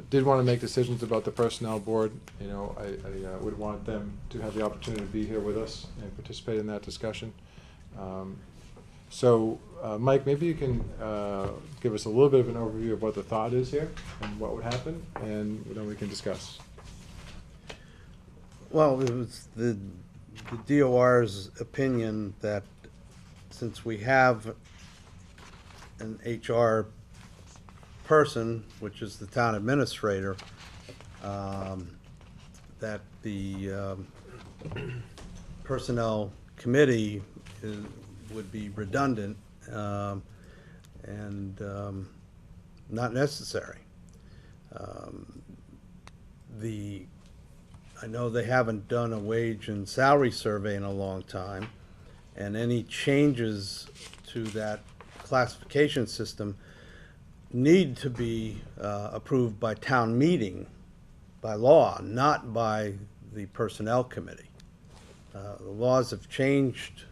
did want to make decisions about the personnel board, I would want them to have the opportunity to be here with us and participate in that discussion. So, Mike, maybe you can give us a little bit of an overview of what the thought is here and what would happen, and then we can discuss. Well, it was the DOR's opinion that since we have an HR person, which is the town administrator, that the personnel committee would be redundant and not necessary. I know they haven't done a wage and salary survey in a long time, and any changes to that classification system need to be approved by town meeting, by law, not by the personnel committee. The laws have changed,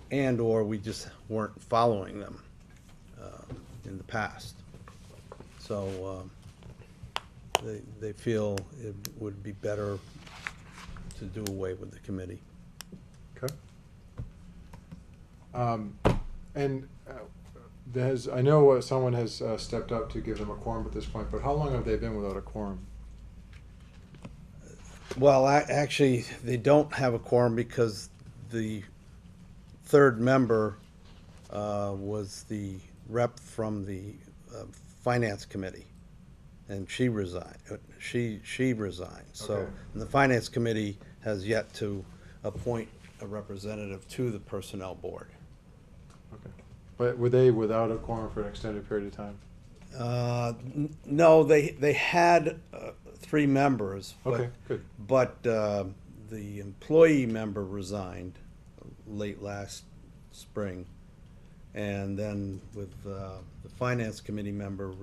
and/or we just weren't following them in the past. So they feel it would be better to do away with the committee. Okay. And I know someone has stepped up to give them a quorum at this point, but how long have they been without a quorum? Well, actually, they don't have a quorum because the third member was the rep from the finance committee, and she resigned. She resigned. So Okay. and the finance committee has yet to appoint a representative to the personnel board. Okay. But were they without a quorum for an extended period of time? No, they had 3 members. But, Okay, good. But the employee member resigned late last spring. And then with the finance committee member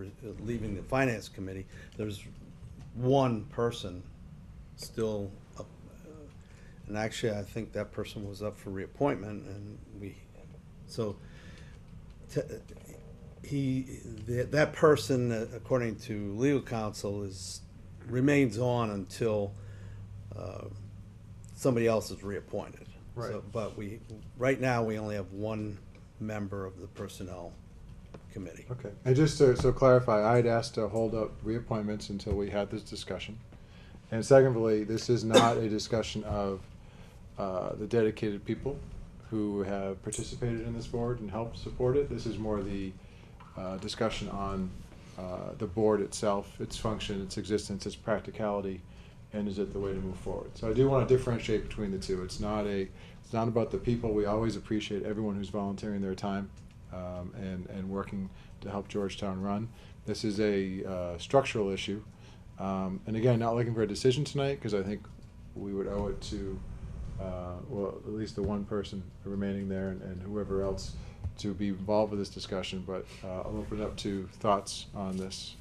leaving the finance committee, there's one person still up. And actually, I think that person was up for reappointment, and that person, according to legal counsel, remains on until somebody else is reappointed. Right. But right now, we only have one member of the personnel committee. Okay, and just to clarify, I'd asked to hold up reappointments until we had this discussion. And secondly, this is not a discussion of the dedicated people who have participated in this board and helped support it. This is more the discussion on the board itself, its function, its existence, its practicality, and is it the way to move forward. So I do want to differentiate between the two. It's not about the people. We always appreciate everyone who's volunteering their time and working to help Georgetown run. This is a structural issue. And again, not looking for a decision tonight, because I think we would owe it to, well, at least the one person remaining there and whoever else to be involved with this discussion, but I'll open it up to thoughts on this.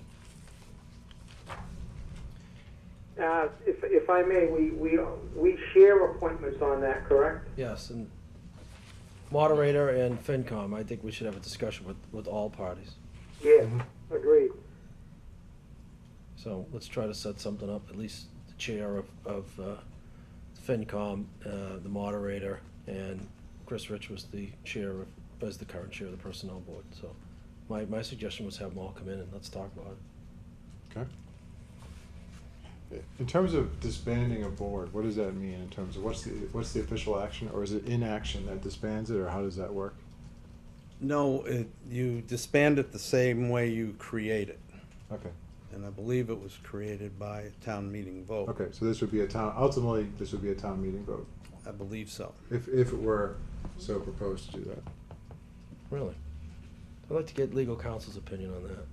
If I may, we share appointments on that, correct? Yes, and moderator and FinCom, I think we should have a discussion with all parties. Yes, agreed. So let's try to set something up, at least the chair of FinCom, the moderator, and Chris Rich was the as the current chair of the Personnel Board. So my suggestion was have them all come in and let's talk about it. Okay. In terms of disbanding a board, what does that mean in terms of what's the official action, or is it inaction that disbands it, or how does that work? No, you disband it the same way you create it. Okay. And I believe it was created by a town meeting vote. Okay, so this would be ultimately this would be a town meeting vote. I believe so. If it were so proposed to do that. Really? I'd like to get legal counsel's opinion on that.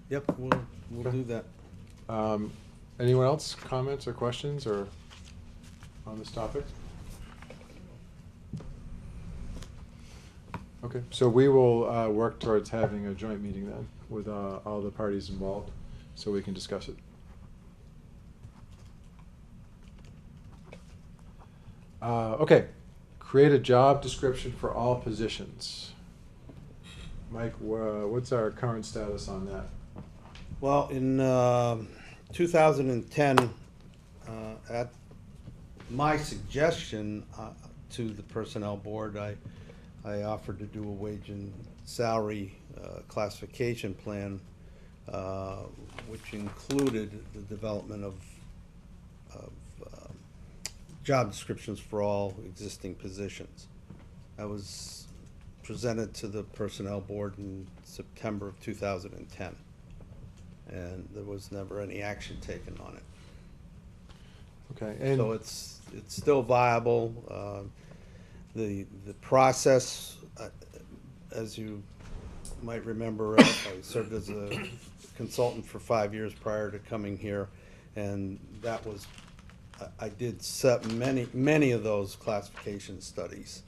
Yep, we'll do that. Anyone else, comments or questions or on this topic? Okay, so we will work towards having a joint meeting then with all the parties involved so we can discuss it. Okay, create a job description for all positions. Mike, what's our current status on that? Well, in 2010, at my suggestion to the Personnel Board, I offered to do a wage and salary classification plan, which included the development of job descriptions for all existing positions. That was presented to the Personnel Board in September of 2010, and there was never any action taken on it. Okay, and So it's still viable. The process, as you might remember, I served as a consultant for 5 years prior to coming here, and that was, I did many of those classification studies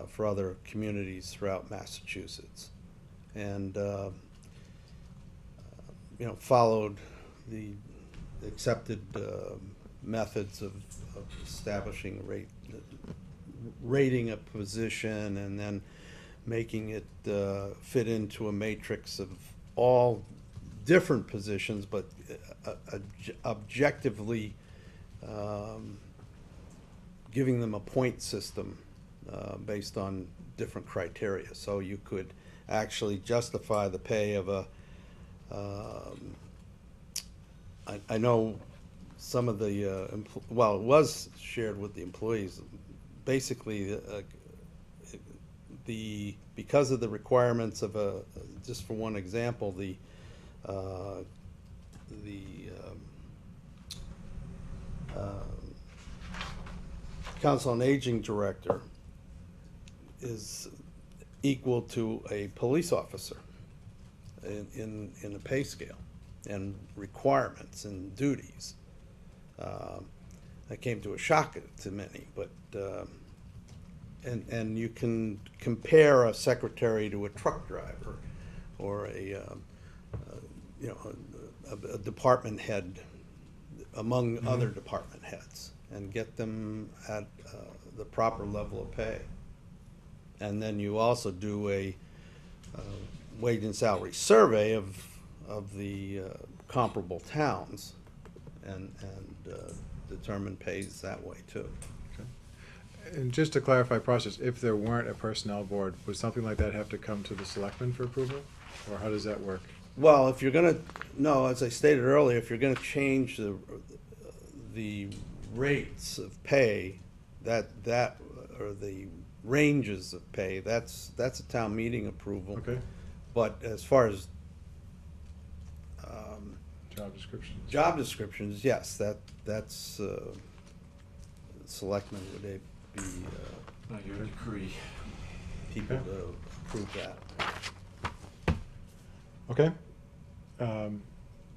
for other communities throughout Massachusetts, and followed the accepted methods of establishing a rate, rating a position, and then making it fit into a matrix of all different positions, but objectively giving them a point system based on different criteria. So you could actually justify the pay of a I know some of the well, it was shared with the employees. Basically, because of the requirements of just for one example, the Council on Aging director is equal to a police officer in the pay scale and requirements and duties. That came to a shock to many, but and you can compare a secretary to a truck driver or a department head among other department heads, and get them at the proper level of pay. And then you also do a wage and salary survey of the comparable towns and determine pays that way too. And just to clarify process, if there weren't a personnel board, would something like that have to come to the selectmen for approval? Or how does that work? Well, if you're gonna, no, as I stated earlier, if you're gonna change the rates of pay, or the ranges of pay, that's a town meeting approval. Okay. But as far as Job descriptions. yes, that's selectmen would be Not your decree. people to approve that. Okay.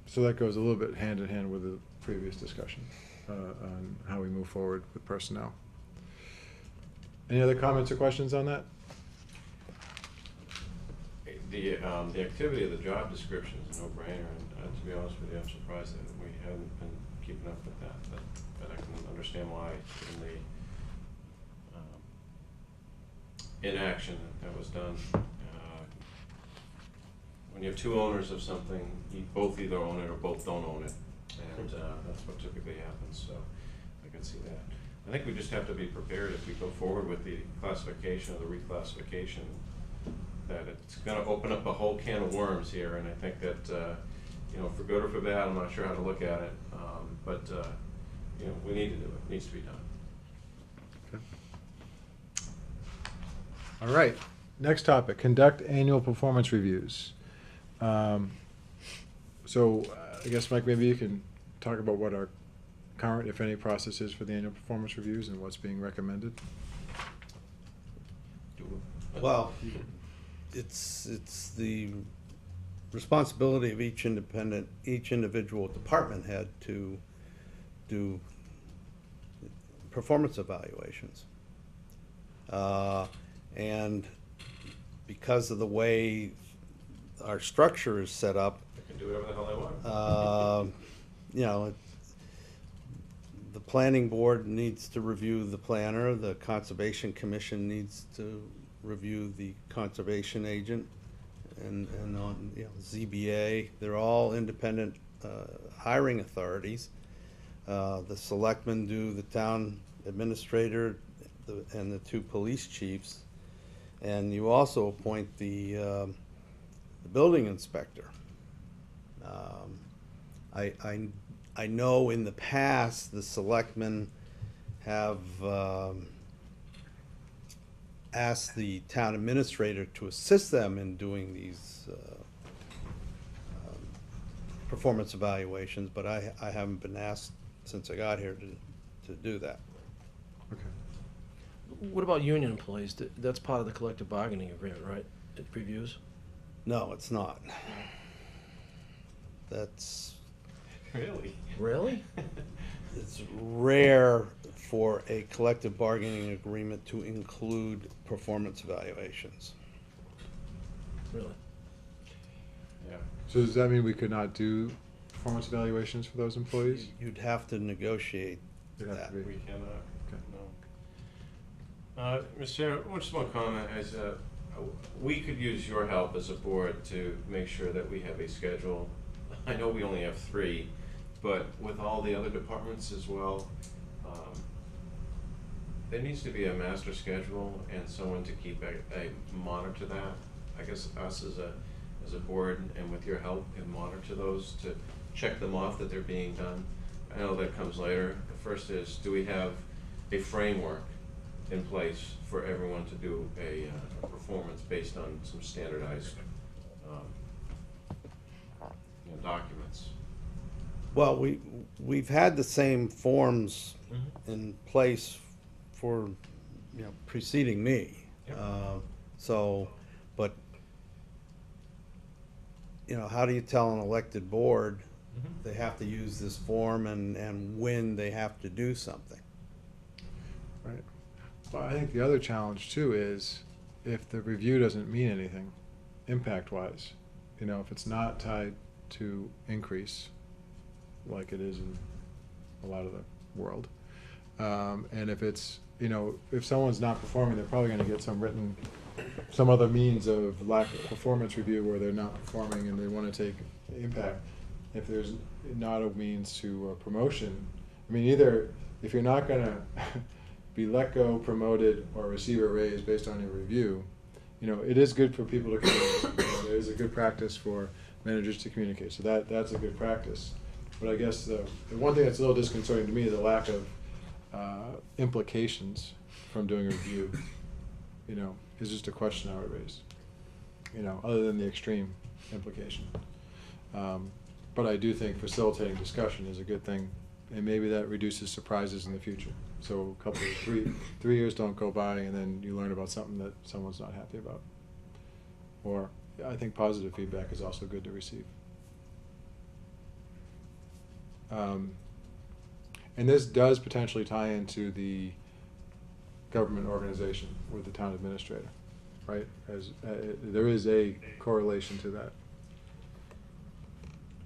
So that goes a little bit hand in hand with the previous discussion on how we move forward with personnel. Any other comments or questions on that? The activity of the job description is a no-brainer, and to be honest with you, I'm surprised that we haven't been keeping up with that, but I can understand why in the inaction that was done. When you have two owners of something, you both either own it or both don't own it, and that's what typically happens, so I can see that. I think we just have to be prepared if we go forward with the classification or the reclassification, that it's going to open up a whole can of worms here, and I think that, for good or for bad, I'm not sure how to look at it, but we need to do it. It needs to be done. Okay. All right. Next topic, conduct annual performance reviews. So I guess, Mike, maybe you can talk about what our current, if any, process is for the annual performance reviews and what's being recommended. Well, it's the responsibility of each individual department head to do performance evaluations. And because of the way our structure is set up, They can do whatever the hell they want. The planning board needs to review the planner, the conservation commission needs to review the conservation agent, and on, ZBA, they're all independent hiring authorities. The selectmen do the town administrator and the two police chiefs, and you also appoint the building inspector. I know in the past, the selectmen have asked the town administrator to assist them in doing these performance evaluations, but I haven't been asked since I got here to do that. Okay. What about union employees? That's part of the collective bargaining agreement, right? It reviews? No, it's not. That's, Really? Really? it's rare for a collective bargaining agreement to include performance evaluations. Really? Yeah. So does that mean we could not do performance evaluations for those employees? You'd have to negotiate It'd have that. to be. We cannot, Okay. no. Mr. Chairman, just one comment is, we could use your help as a board to make sure that we have a schedule. I know we only have 3, but with all the other departments as well, there needs to be a master schedule and someone to keep a monitor that. I guess us as a board, and with your help, can monitor those to check them off that they're being done. I know that comes later. The first is, do we have a framework in place for everyone to do a performance based on some standardized documents? Well, we've had the same forms in place before, preceding me. Yep. So, but, how do you tell an elected board they have to use this form and when they have to do something? Right. Well, I think the other challenge too is if the review doesn't mean anything, impact-wise, if it's not tied to increase, like it is in a lot of the world, and if it's, if someone's not performing, they're probably gonna get some other means of lack of performance review where they're not performing and they wanna take impact. If there's not a means to promotion, either if you're not gonna be let go, promoted, or receive a raise based on your review, it is good for people to communicate. It is a good practice for managers to communicate, so that's a good practice. But I guess the one thing that's a little disconcerting to me is the lack of implications from doing a review, is just a question I would raise, other than the extreme implication. But I do think facilitating discussion is a good thing, and maybe that reduces surprises in the future. So a couple of three years don't go by and then you learn about something that someone's not happy about. Or I think positive feedback is also good to receive. And this does potentially tie into the government organization with the town administrator, right? As there is a correlation to that.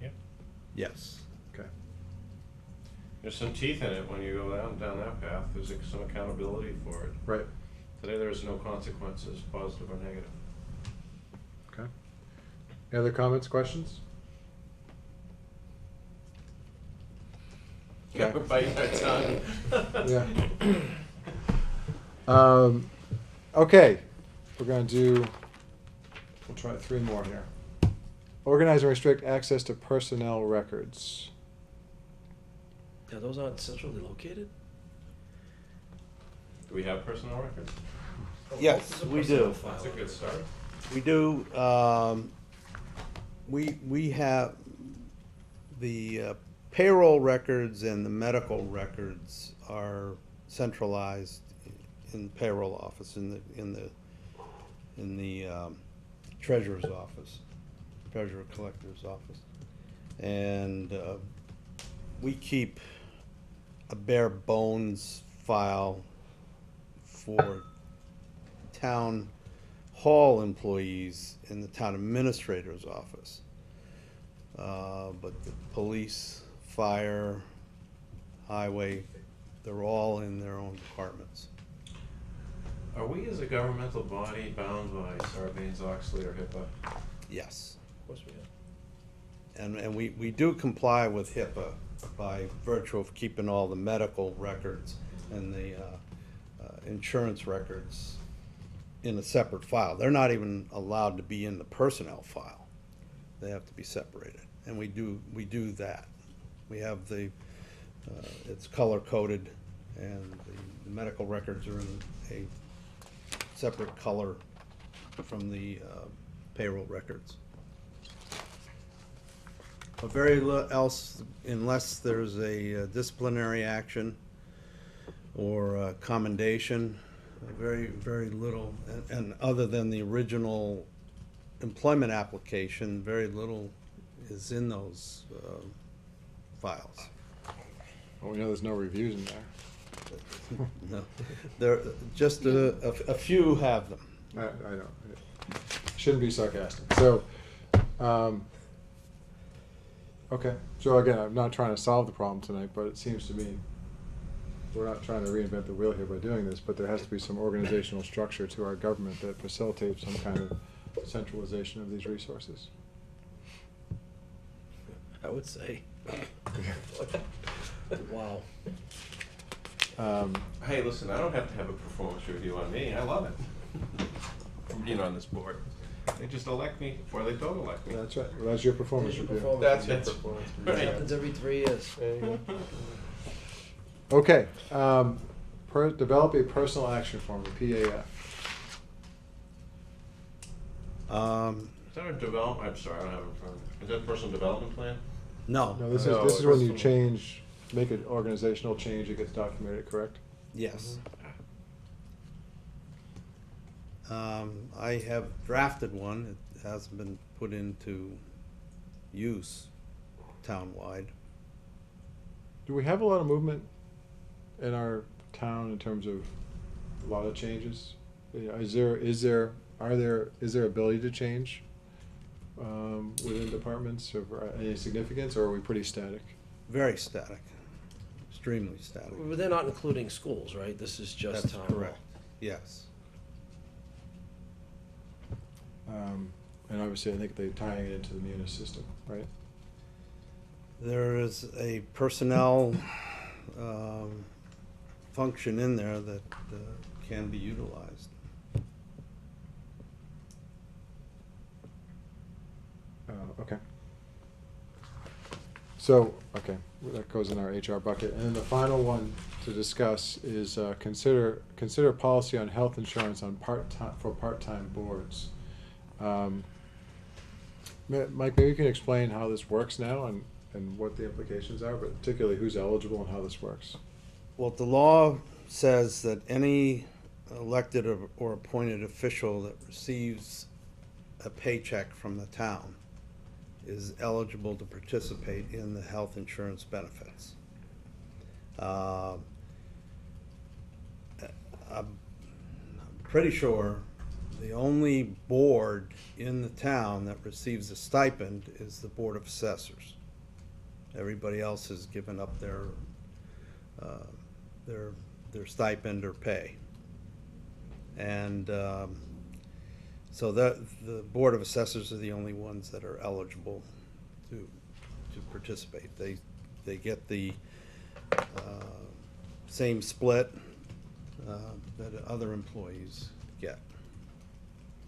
Yep. Yes. Okay. There's some teeth in it when you go down that path. There's some accountability for it. Right. Today there's no consequences, positive or negative. Okay. Any other comments, questions? Yeah, Okay. bite that tongue. Yeah. Okay, we'll try 3 more here. Organize and restrict access to personnel records. Yeah, those aren't centrally located? Do we have personnel records? Yes, This is a we personnel do. file. That's a good start. We do, we have the payroll records and the medical records are centralized in the payroll office, in the treasurer's office, treasurer collector's office. And we keep a bare bones file for town hall employees in the town administrator's office. But the police, fire, highway, they're all in their own departments. Are we as a governmental body bound by Sarbanes-Oxley or HIPAA? Yes. Of course we have. And we do comply with HIPAA by virtue of keeping all the medical records and the insurance records in a separate file. They're not even allowed to be in the personnel file. They have to be separated, and we do that. We have it's color coded, and the medical records are in a separate color from the payroll records. But very else, unless there's a disciplinary action or a commendation, very, very little, and other than the original employment application, very little is in those files. Well, we know there's no reviews in there. No, there, just a few have them. I know. Shouldn't be sarcastic. So, okay. So again, I'm not trying to solve the problem tonight, but it seems to me we're not trying to reinvent the wheel here by doing this, but there has to be some organizational structure to our government that facilitates some kind of centralization of these resources. I would say. Wow. Hey, listen, I don't have to have a performance review on me. I love it. From being on this board. They just elect me or they don't elect me. That's right. Well, that's your performance There's your review. performance That's review. it. Performance It Right. happens every 3 years. There you go. Okay. Develop a personal action form, the PAF. Is that a development? I'm sorry, I don't have it in front of me. Is that a personal development plan? No. No, this No, is when you personal. change, make an organizational change, it gets documented, correct? Yes. I have drafted one. It hasn't been put into use townwide. Do we have a lot of movement in our town in terms of a lot of changes? Is there ability to change within departments of any significance, or are we pretty static? Very static, extremely static. But they're not including schools, right? This is just That's town hall. correct. Yes. And obviously, I think they're tying it into the munis system, right? There is a personnel function in there that can be utilized. Okay. So, okay, that goes in our HR bucket. And then the final one to discuss is consider policy on health insurance on part-time boards. Mike, maybe you can explain how this works now and what the implications are, but particularly who's eligible and how this works. Well, the law says that any elected or appointed official that receives a paycheck from the town is eligible to participate in the health insurance benefits. I'm pretty sure the only board in the town that receives a stipend is the Board of Assessors. Everybody else has given up their stipend or pay. And so the Board of Assessors are the only ones that are eligible to participate. They get the same split that other employees get.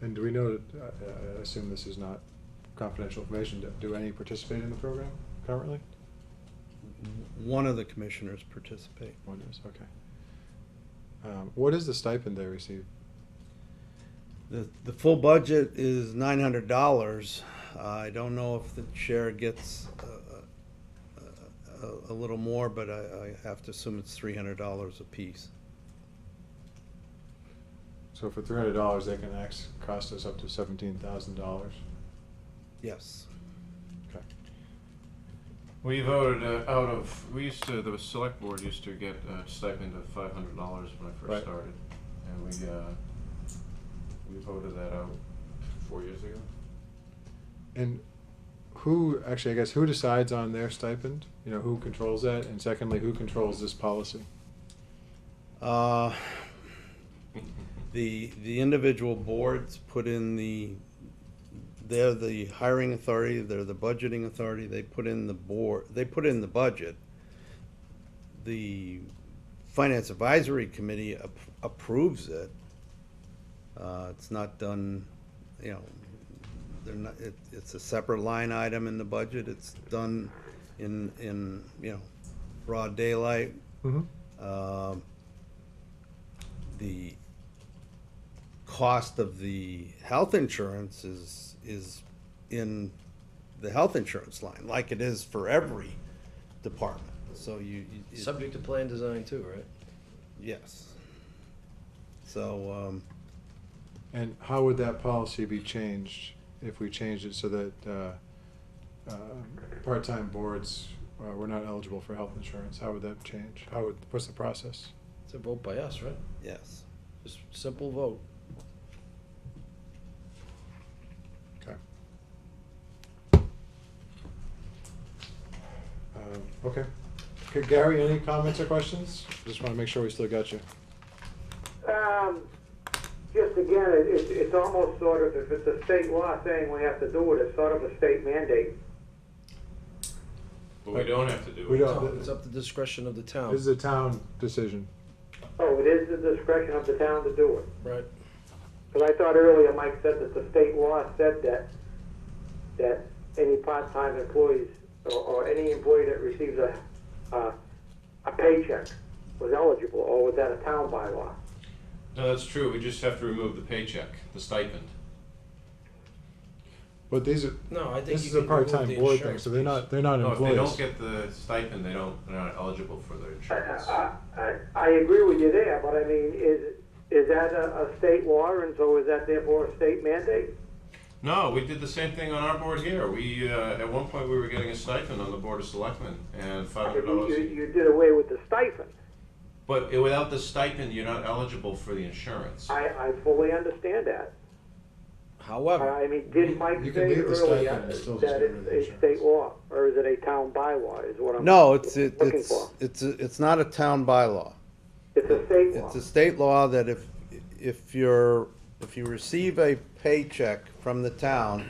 And do we know that, I assume this is not confidential information, do any participate in the program currently? One of the commissioners participate. One is, okay. What is the stipend they receive? The full budget is $900. I don't know if the chair gets a little more, but I have to assume it's $300 apiece. So for $300, they can cost us up to $17,000. Yes. Okay. We voted the select board used to get a stipend of $500 when I first Right. started. And we voted that out 4 years ago. And who decides on their stipend? You know, who controls that? And secondly, who controls this policy? The individual boards put in they're the hiring authority, they're the budgeting authority, they put in the budget. The Finance Advisory Committee approves it. It's not done, you know, it's a separate line item in the budget. It's done in you know, broad daylight. Mm-hmm. The cost of the health insurance is in the health insurance line, like it is for every department. So Subject to plan design too, right? yes. So And how would that policy be changed if we changed it so that part-time boards were not eligible for health insurance? How would that change? What's the process? It's a vote by us, right? yes. Just simple vote. Okay. Okay. Okay, Gary, any comments or questions? Just want to make sure we still got you. Just again, it's almost sort of, if it's a state law saying we have to do it, it's sort of a state mandate. But we don't have to do it. We don't. No, it's up to the discretion of the town. This is a town decision. Oh, it is the discretion of the town to do it. Right. Because I thought earlier Mike said that the state law said that any part-time employees or any employee that receives a paycheck was eligible, or was that a town bylaw? No, that's true. We just have to remove the paycheck, the stipend. But these are, No, I think this you is a can remove part-time the board thing, insurance so they're piece. not No, if they employees. don't get the stipend, they're not eligible for the insurance. I agree with you there, but I mean, Is that a state law, and so is that therefore a state mandate? No, we did the same thing on our board here. We, at one point, we were getting a stipend on the Board of Selectmen, and $500. You did away with the stipend. But without the stipend, you're not eligible for the insurance. I fully understand that. However, I mean, did Mike You say can leave the earlier stipend and still that just get rid it's of the a insurance. state law, or is it a town bylaw, is what I'm No, looking for? it's not a town bylaw. It's a state law. It's a state law that if you receive a paycheck from the town,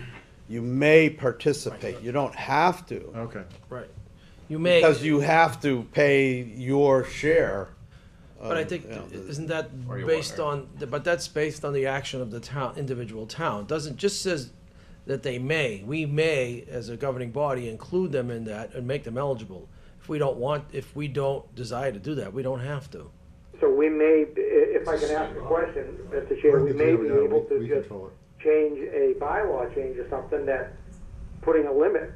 you may participate. You don't have to, Okay. right, you may. because you have to pay your share. But I think, you know, isn't that Or you based want, on, but that's based on the action of the town, individual town. Doesn't, just says that they may, we may, as a governing body, include them in that and make them eligible. If we don't desire to do that, we don't have to. So we may, if I can ask a question, Mr. Chair, we may be able to just change a bylaw change or something that putting a limit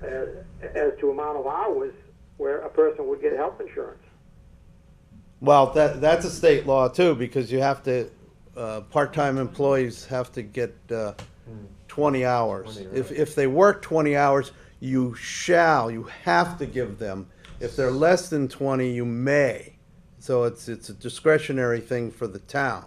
as to amount of hours where a person would get health insurance. Well, that's a state law too, because you have to, part-time employees have to get 20 hours. If they work 20 hours, you have to give them. If they're less than 20, you may. So it's a discretionary thing for the town.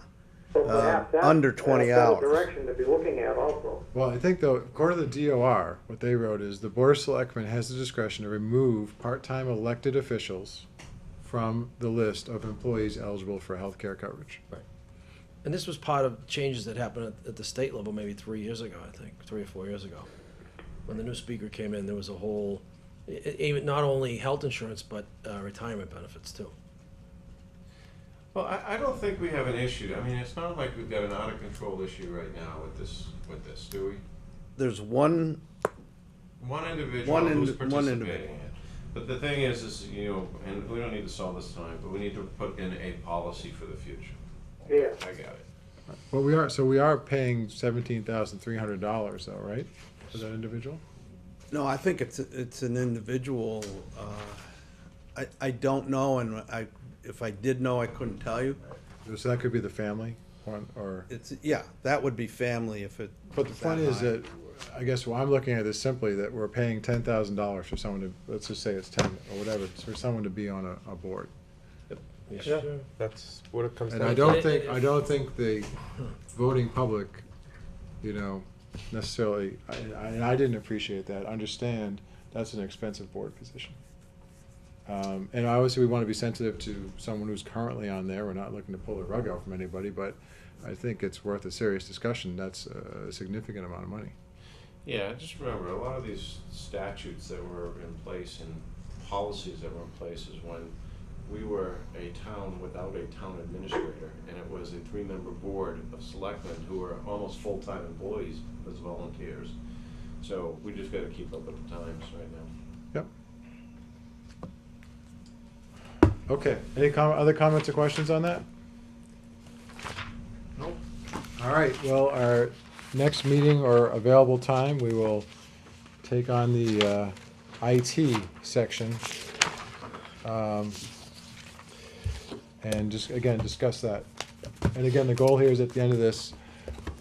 So perhaps that's under 20 that's hours. a direction to be looking at also. Well, I think though, according to the DOR, what they wrote is the Board of Selectmen has the discretion to remove part-time elected officials from the list of employees eligible for health care coverage. And this was part of changes that happened at the state level maybe 3 years ago, I think, 3 or 4 years ago. When the new speaker came in, there was a whole, even not only health insurance, but retirement benefits too. Well, I don't think we have an issue. I mean, it's not like we've got an out-of-control issue right now with this, do we? There's one, One individual One who's indi- one participating individual. in it. But the thing is, you know, and we don't need to solve this tonight, but we need to put in a policy for the future. Yeah. I got it. Well, we are paying $17,300 though, right? For that individual? no, I think it's an individual, I don't know, and if I did know, I couldn't tell you. So that could be the family one, or, Yeah, that would be family if it. but the was point is high. that, I guess what I'm looking at is simply that we're paying $10,000 for someone to, let's just say it's 10 or whatever, for someone to be on a board. Yes, Yeah, sure. that's what it comes And down I to. don't think the voting public, necessarily, I didn't appreciate that, understand that's an expensive board position. And obviously, we want to be sensitive to someone who's currently on there, we're not looking to pull the rug out from anybody, but I think it's worth a serious discussion, that's a significant amount of money. Yeah, just remember, a lot of these statutes that were in place and policies that were in place is when we were a town without a town administrator, and it was a 3-member board of selectmen who were almost full-time employees as volunteers. So we just gotta keep up with the times right now. Yep. Okay, any other comments or questions on that? Nope. All right, well, our next meeting or available time, we will take on the IT section. And just, again, discuss that. And again, the goal here is at the end of this,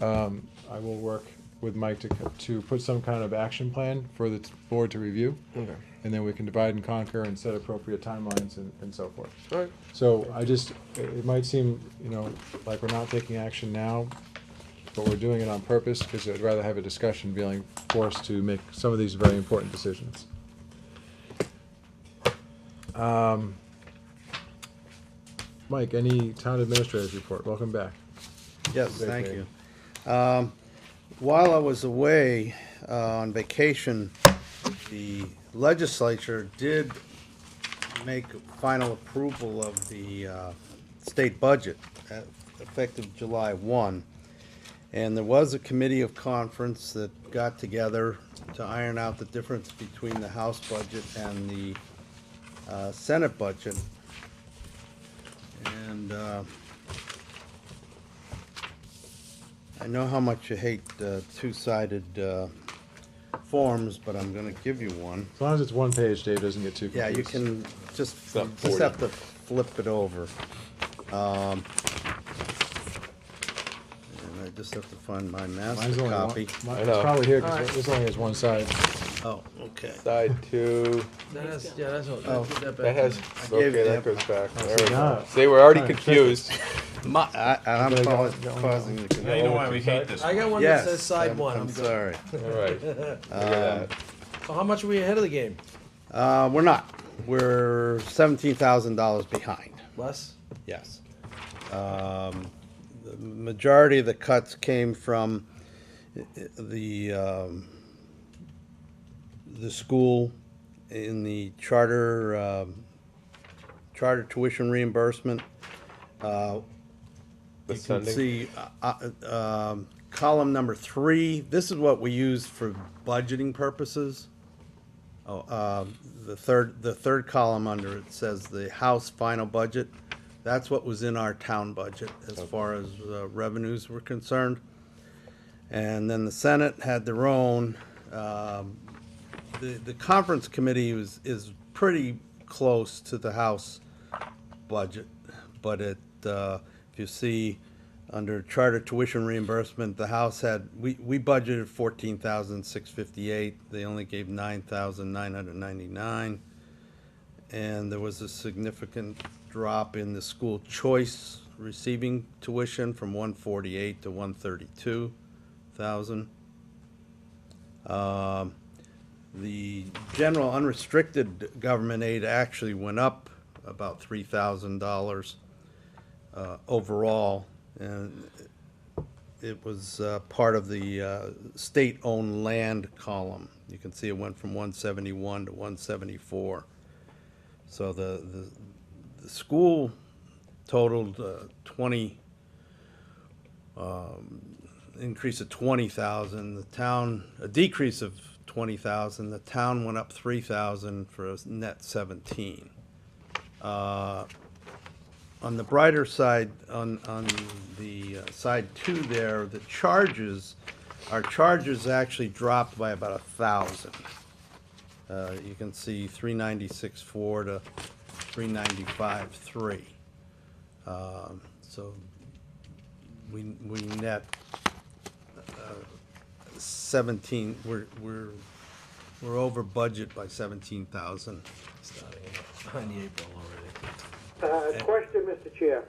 I will work with Mike to put some kind of action plan for the board to review. Okay. And then we can divide and conquer and set appropriate timelines and so forth. All right. So it might seem, like we're not taking action now, but we're doing it on purpose because I'd rather have a discussion being forced to make some of these very important decisions. Mike, any town administrator's report? Welcome back. Yes, Great thank day. you. While I was away on vacation, the legislature did make final approval of the state budget effective July 1. And there was a committee of conference that got together to iron out the difference between the House budget and the Senate budget. And I know how much you hate two-sided forms, but I'm gonna give you one. As long as it's one page, Dave doesn't get too confused. Yeah, you can just, not you just 40. have to flip it over. just have to find my Mine's master only copy. Mine, I it's know. probably here, All right. because this only has one side. Oh, okay. Side 2, That's, yeah, that's all. Oh. Give that back that to has, me. gave okay, you that that. goes back. Oh, There so we go. now- See, we're already Trying to trick confused. I'm You got causing the Now confusion. you know why we hate this I got one. one Yes, that says side one. I'm good. sorry. All right. Look at that. So how much are we ahead of the game? We're not. We're $17,000 behind. Less? Yes. The majority of the cuts came from the school in the charter tuition reimbursement. The You can sending. see column number 3. This is what we use for budgeting purposes. The third column under it says the House final budget. That's what was in our town budget as far as revenues were concerned. And then the Senate had their own. The conference committee is pretty close to the House budget, but if you see under charter tuition reimbursement, the House we budgeted $14,658. They only gave $9,999, and there was a significant drop in the school choice receiving tuition from 148 to 132,000. The general unrestricted government aid actually went up about $3,000 overall, and it was part of the state-owned land column. You can see it went from 171 to 174. So the school totaled 20, increase of 20,000. The town, a decrease of 20,000. The town went up 3,000 for a net 17. On the brighter side, on the side 2 there, the charges, our charges actually dropped by about 1,000. You can see 396.4 to 395.3. So we net 17. We're over budget by 17,000. Starting behind the eight ball already. Question, Mr. Chair.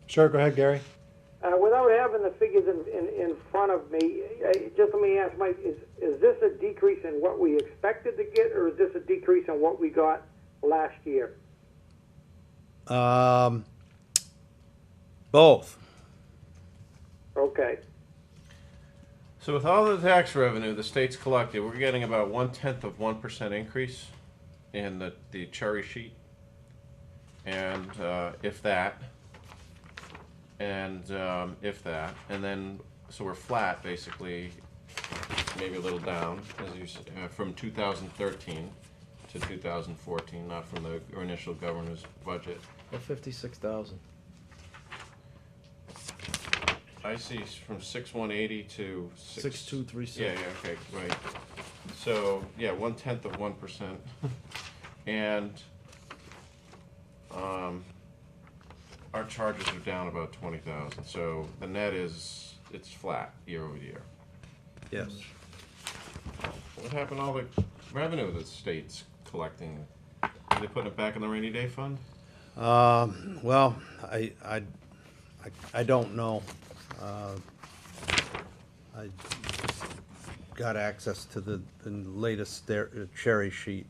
Sure, go ahead, Gary. Without having the figures in front of me, just let me ask Mike, is this a decrease in what we expected to get, or is this a decrease in what we got last year? Both. Okay. So with all the tax revenue the state's collected, we're getting about 0.1% increase in the cherry sheet. And if that, and then, so we're flat basically, maybe a little down, as you said, from 2013 to 2014, not from the initial governor's budget. Well, 56,000. I see from 6180 to 6236. Yeah, okay, right. So, yeah, 0.1%. And our charges are down about 20,000. So the net it's flat year over year. Yes. What happened to all the revenue the state's collecting? Are they putting it back in the rainy day fund? Well, I don't know. I got access to the latest cherry sheet.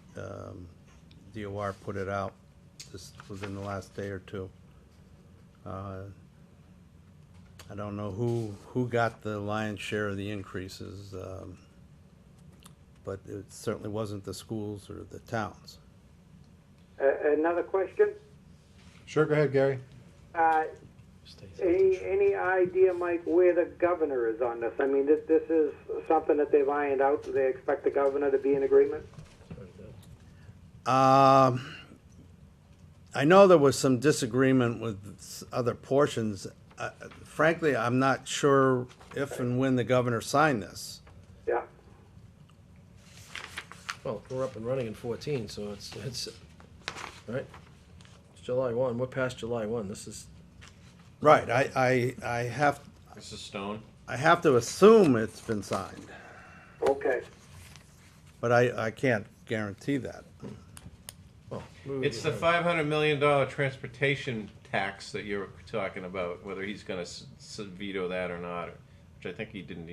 DOR put it out just within the last day or two. I don't know who got the lion's share of the increases, but it certainly wasn't the schools or the towns. Another question? Sure, go ahead, Gary. Any idea, Mike, where the governor is on this? I mean, this is something that they've ironed out. Do they expect the governor to be in agreement? I know there was some disagreement with other portions. Frankly, I'm not sure if and when the governor signed this. Yeah. Well, we're up and running in 14, so it's right. It's July 1. We're past July 1. This is Right. I have. This is Stone. I have to assume it's been signed, Okay. but I can't guarantee that. Well, It's the $500 million transportation tax that you're talking about, whether he's gonna veto that or not, which I think he didn't,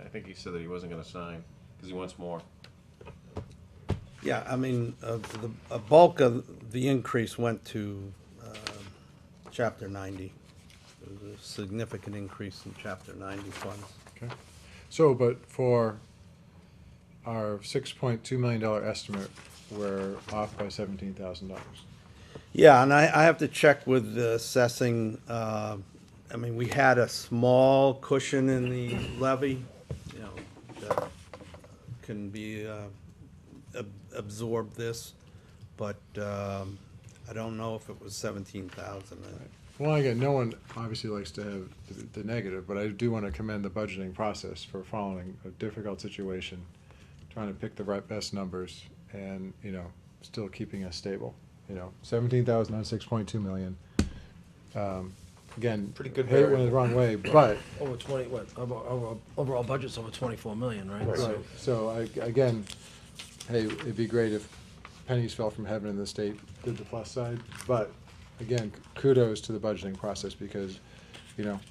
I think he said that he wasn't gonna sign, because he wants more. Yeah, I mean, a bulk of the increase went to Chapter 90. There was a significant increase in Chapter 90 funds. Okay. So, but for our $6.2 million estimate, we're off by $17,000. Yeah, and I have to check with the assessing. I mean, we had a small cushion in the levy, you know, that can be absorb this, but I don't know if it was 17,000. Well, again, no one obviously likes to have the negative, but I do want to commend the budgeting process for following a difficult situation, trying to pick the right best numbers, and still keeping us stable. 17,000 on 6.2 million. Again, Pretty good hate it when it's the wrong way, but Over 20, what, overall budget's over 24 million, right? right. So again, hey, it'd be great if pennies fell from heaven and the state did the plus side, but again, kudos to the budgeting process, because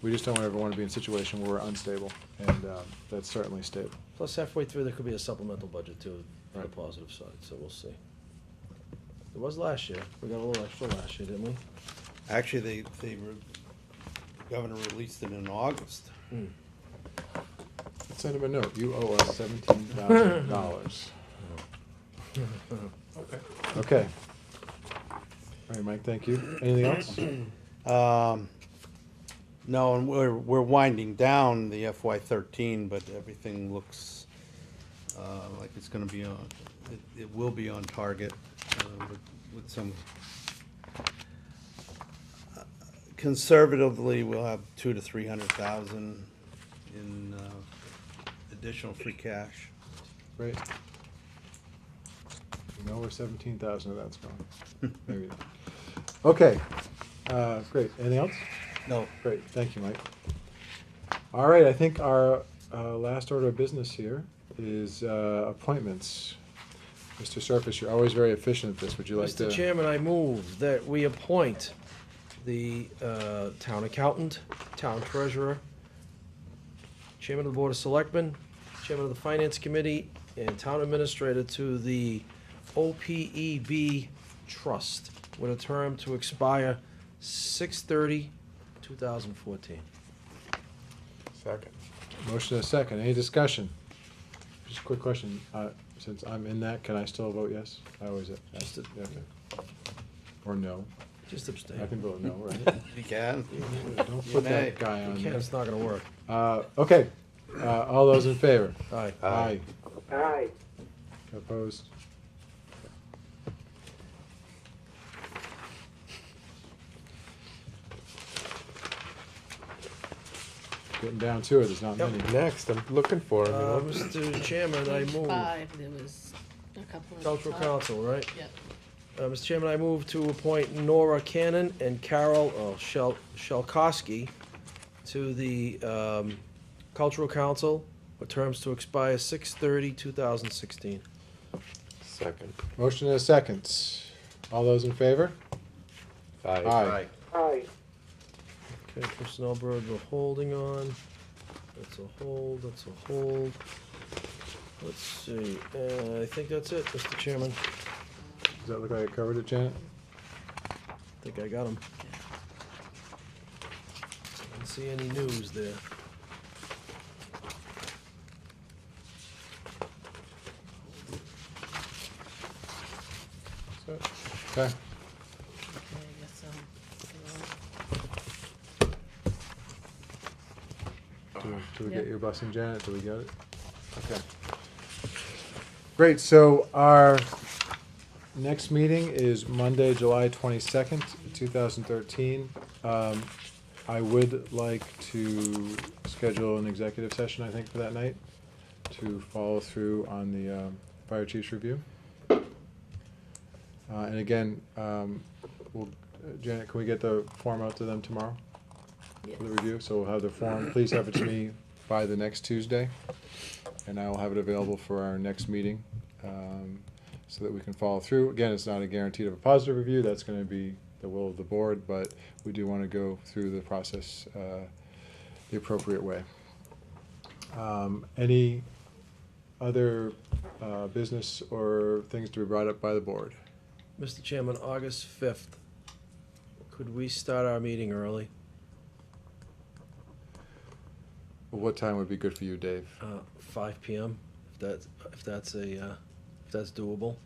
we just don't ever want to be in a situation where we're unstable, and that's certainly stable. Plus halfway through, there could be a supplemental budget too, for the Right. positive side, so we'll see. It was last year. We got a little extra last year, didn't we? Actually, the governor released it in August. Send him a note. You owe us $17,000. Okay. Okay. All right, Mike, thank you. Anything else? No, and we're winding down the FY13, but everything looks like it's going to be on. It will be on target with some. Conservatively, we'll have 200,000 to 300,000 in additional free cash. Great. You know where 17,000 of that's going. Maybe. Okay. Great. Anything else? No. Great. Thank you, Mike. All right. I think our last order of business here is appointments. Mr. Surface, you're always very efficient at this. Would you like to? Mr. Chairman, I move that we appoint the town accountant, town treasurer, chairman of the board of selectmen, chairman of the finance committee, and town administrator to the OPEB trust with a term to expire 6/30/2014. Second. Motion and a second. Any discussion? Just a quick question. Since I'm in that, can I still vote yes? I always ask. Just Yeah, okay. Or no. Just abstain. I can vote no, right? You can. Don't You put may. that guy on You there. can't, it's not gonna work. Okay. All those in favor? Aye. Aye. Aye. Opposed? Getting down to it, there's not Yep. many. Next, I'm looking for him. Mr. Chairman, I Page move, 5, there was a couple of. cultural council, right? Yep. Mr. Chairman, I move to appoint Nora Cannon and Carol Shelkowski to the Cultural Council with terms to expire 6/30/2016. Second. Motion and a second. All those in favor? Aye. Aye. Aye. Okay, personnel board, we're holding on. That's a hold, that's a hold. Let's see, I think that's it, Mr. Chairman. Does that look like I covered it, Janet? I think I got them. Didn't see any news there. Okay. Okay, I guess, Do we Yep. get your blessing, Janet? Do we get it? Okay. Great, so our next meeting is Monday, July 22nd, 2013. I would like to schedule an executive session, I think, for that night, to follow through on the fire chief's review. And again, Janet, can we get the form out to them tomorrow? Yes. For the review, so we'll have the form, please have it to me by the next Tuesday, and I will have it available for our next meeting, so that we can follow through. Again, it's not a guarantee of a positive review, that's gonna be the will of the board, but we do wanna go through the process, the appropriate way. Any other business or things to be brought up by the board? Mr. Chairman, August 5th, could we start our meeting early? What time would be good for you, Dave? 5 PM, if that's doable.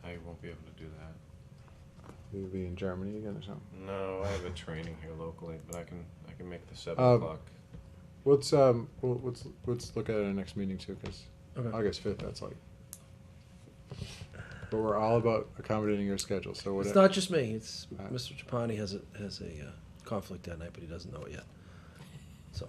I won't be able to do that. You'll be in Germany again or something? No, I have a training here locally, but I can make the 7 Um, o'clock. Let's look at our next meeting too, because Okay. August 5th, that's like, but we're all about accommodating your schedule, so It's whatever. not just me, it's, Uh, Mr. Trapani has a conflict that night, but he doesn't know it yet, so.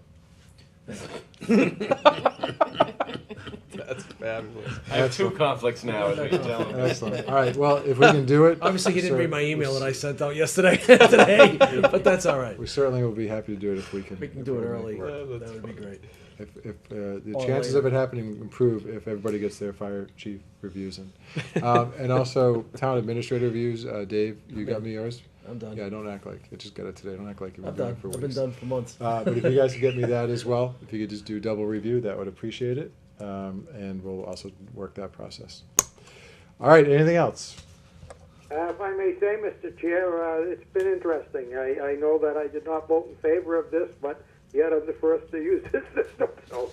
That's fabulous. I have 2 conflicts now, as you're telling me. Excellent. All right, well, if we can do it. Obviously, he didn't sir, read my email we that I sent out yesterday, today, but that's all right. We certainly will be happy to do it if we can. We can if do it can make early, work. that would be great. If the Or chances later. of it happening improve if everybody gets their fire chief reviews in. And also, town administrator reviews, Dave, you got me yours? I'm done. Yeah, don't act like, I just got it today, don't act like you've been I'm doing done, it for I've weeks. been done for months. But if you guys could get me that as well, if you could just do double review, that would appreciate it. And we'll also work that process. All right, anything else? If I may say, Mr. Chair, it's been interesting. I know that I did not vote in favor of this, but yet I'm the first to use this system, so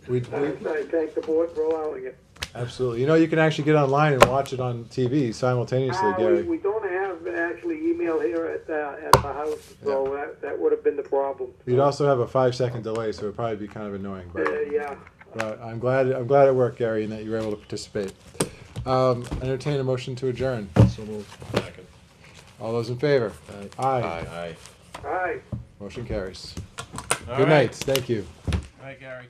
We, I thank the board for allowing it. absolutely. You know, you can actually get online and watch it on TV simultaneously, Gary. We don't have actually email here at the house, so that would have been the problem. You'd also have a 5-second delay, so it'd probably be kind of annoying, but. Yeah. But I'm glad it worked, Gary, and that you were able to participate. Entertain a motion to adjourn. So moved. Second. All those in favor? Aye. Aye. All right. Motion carries. All Good right. night, thank you. All right, Gary.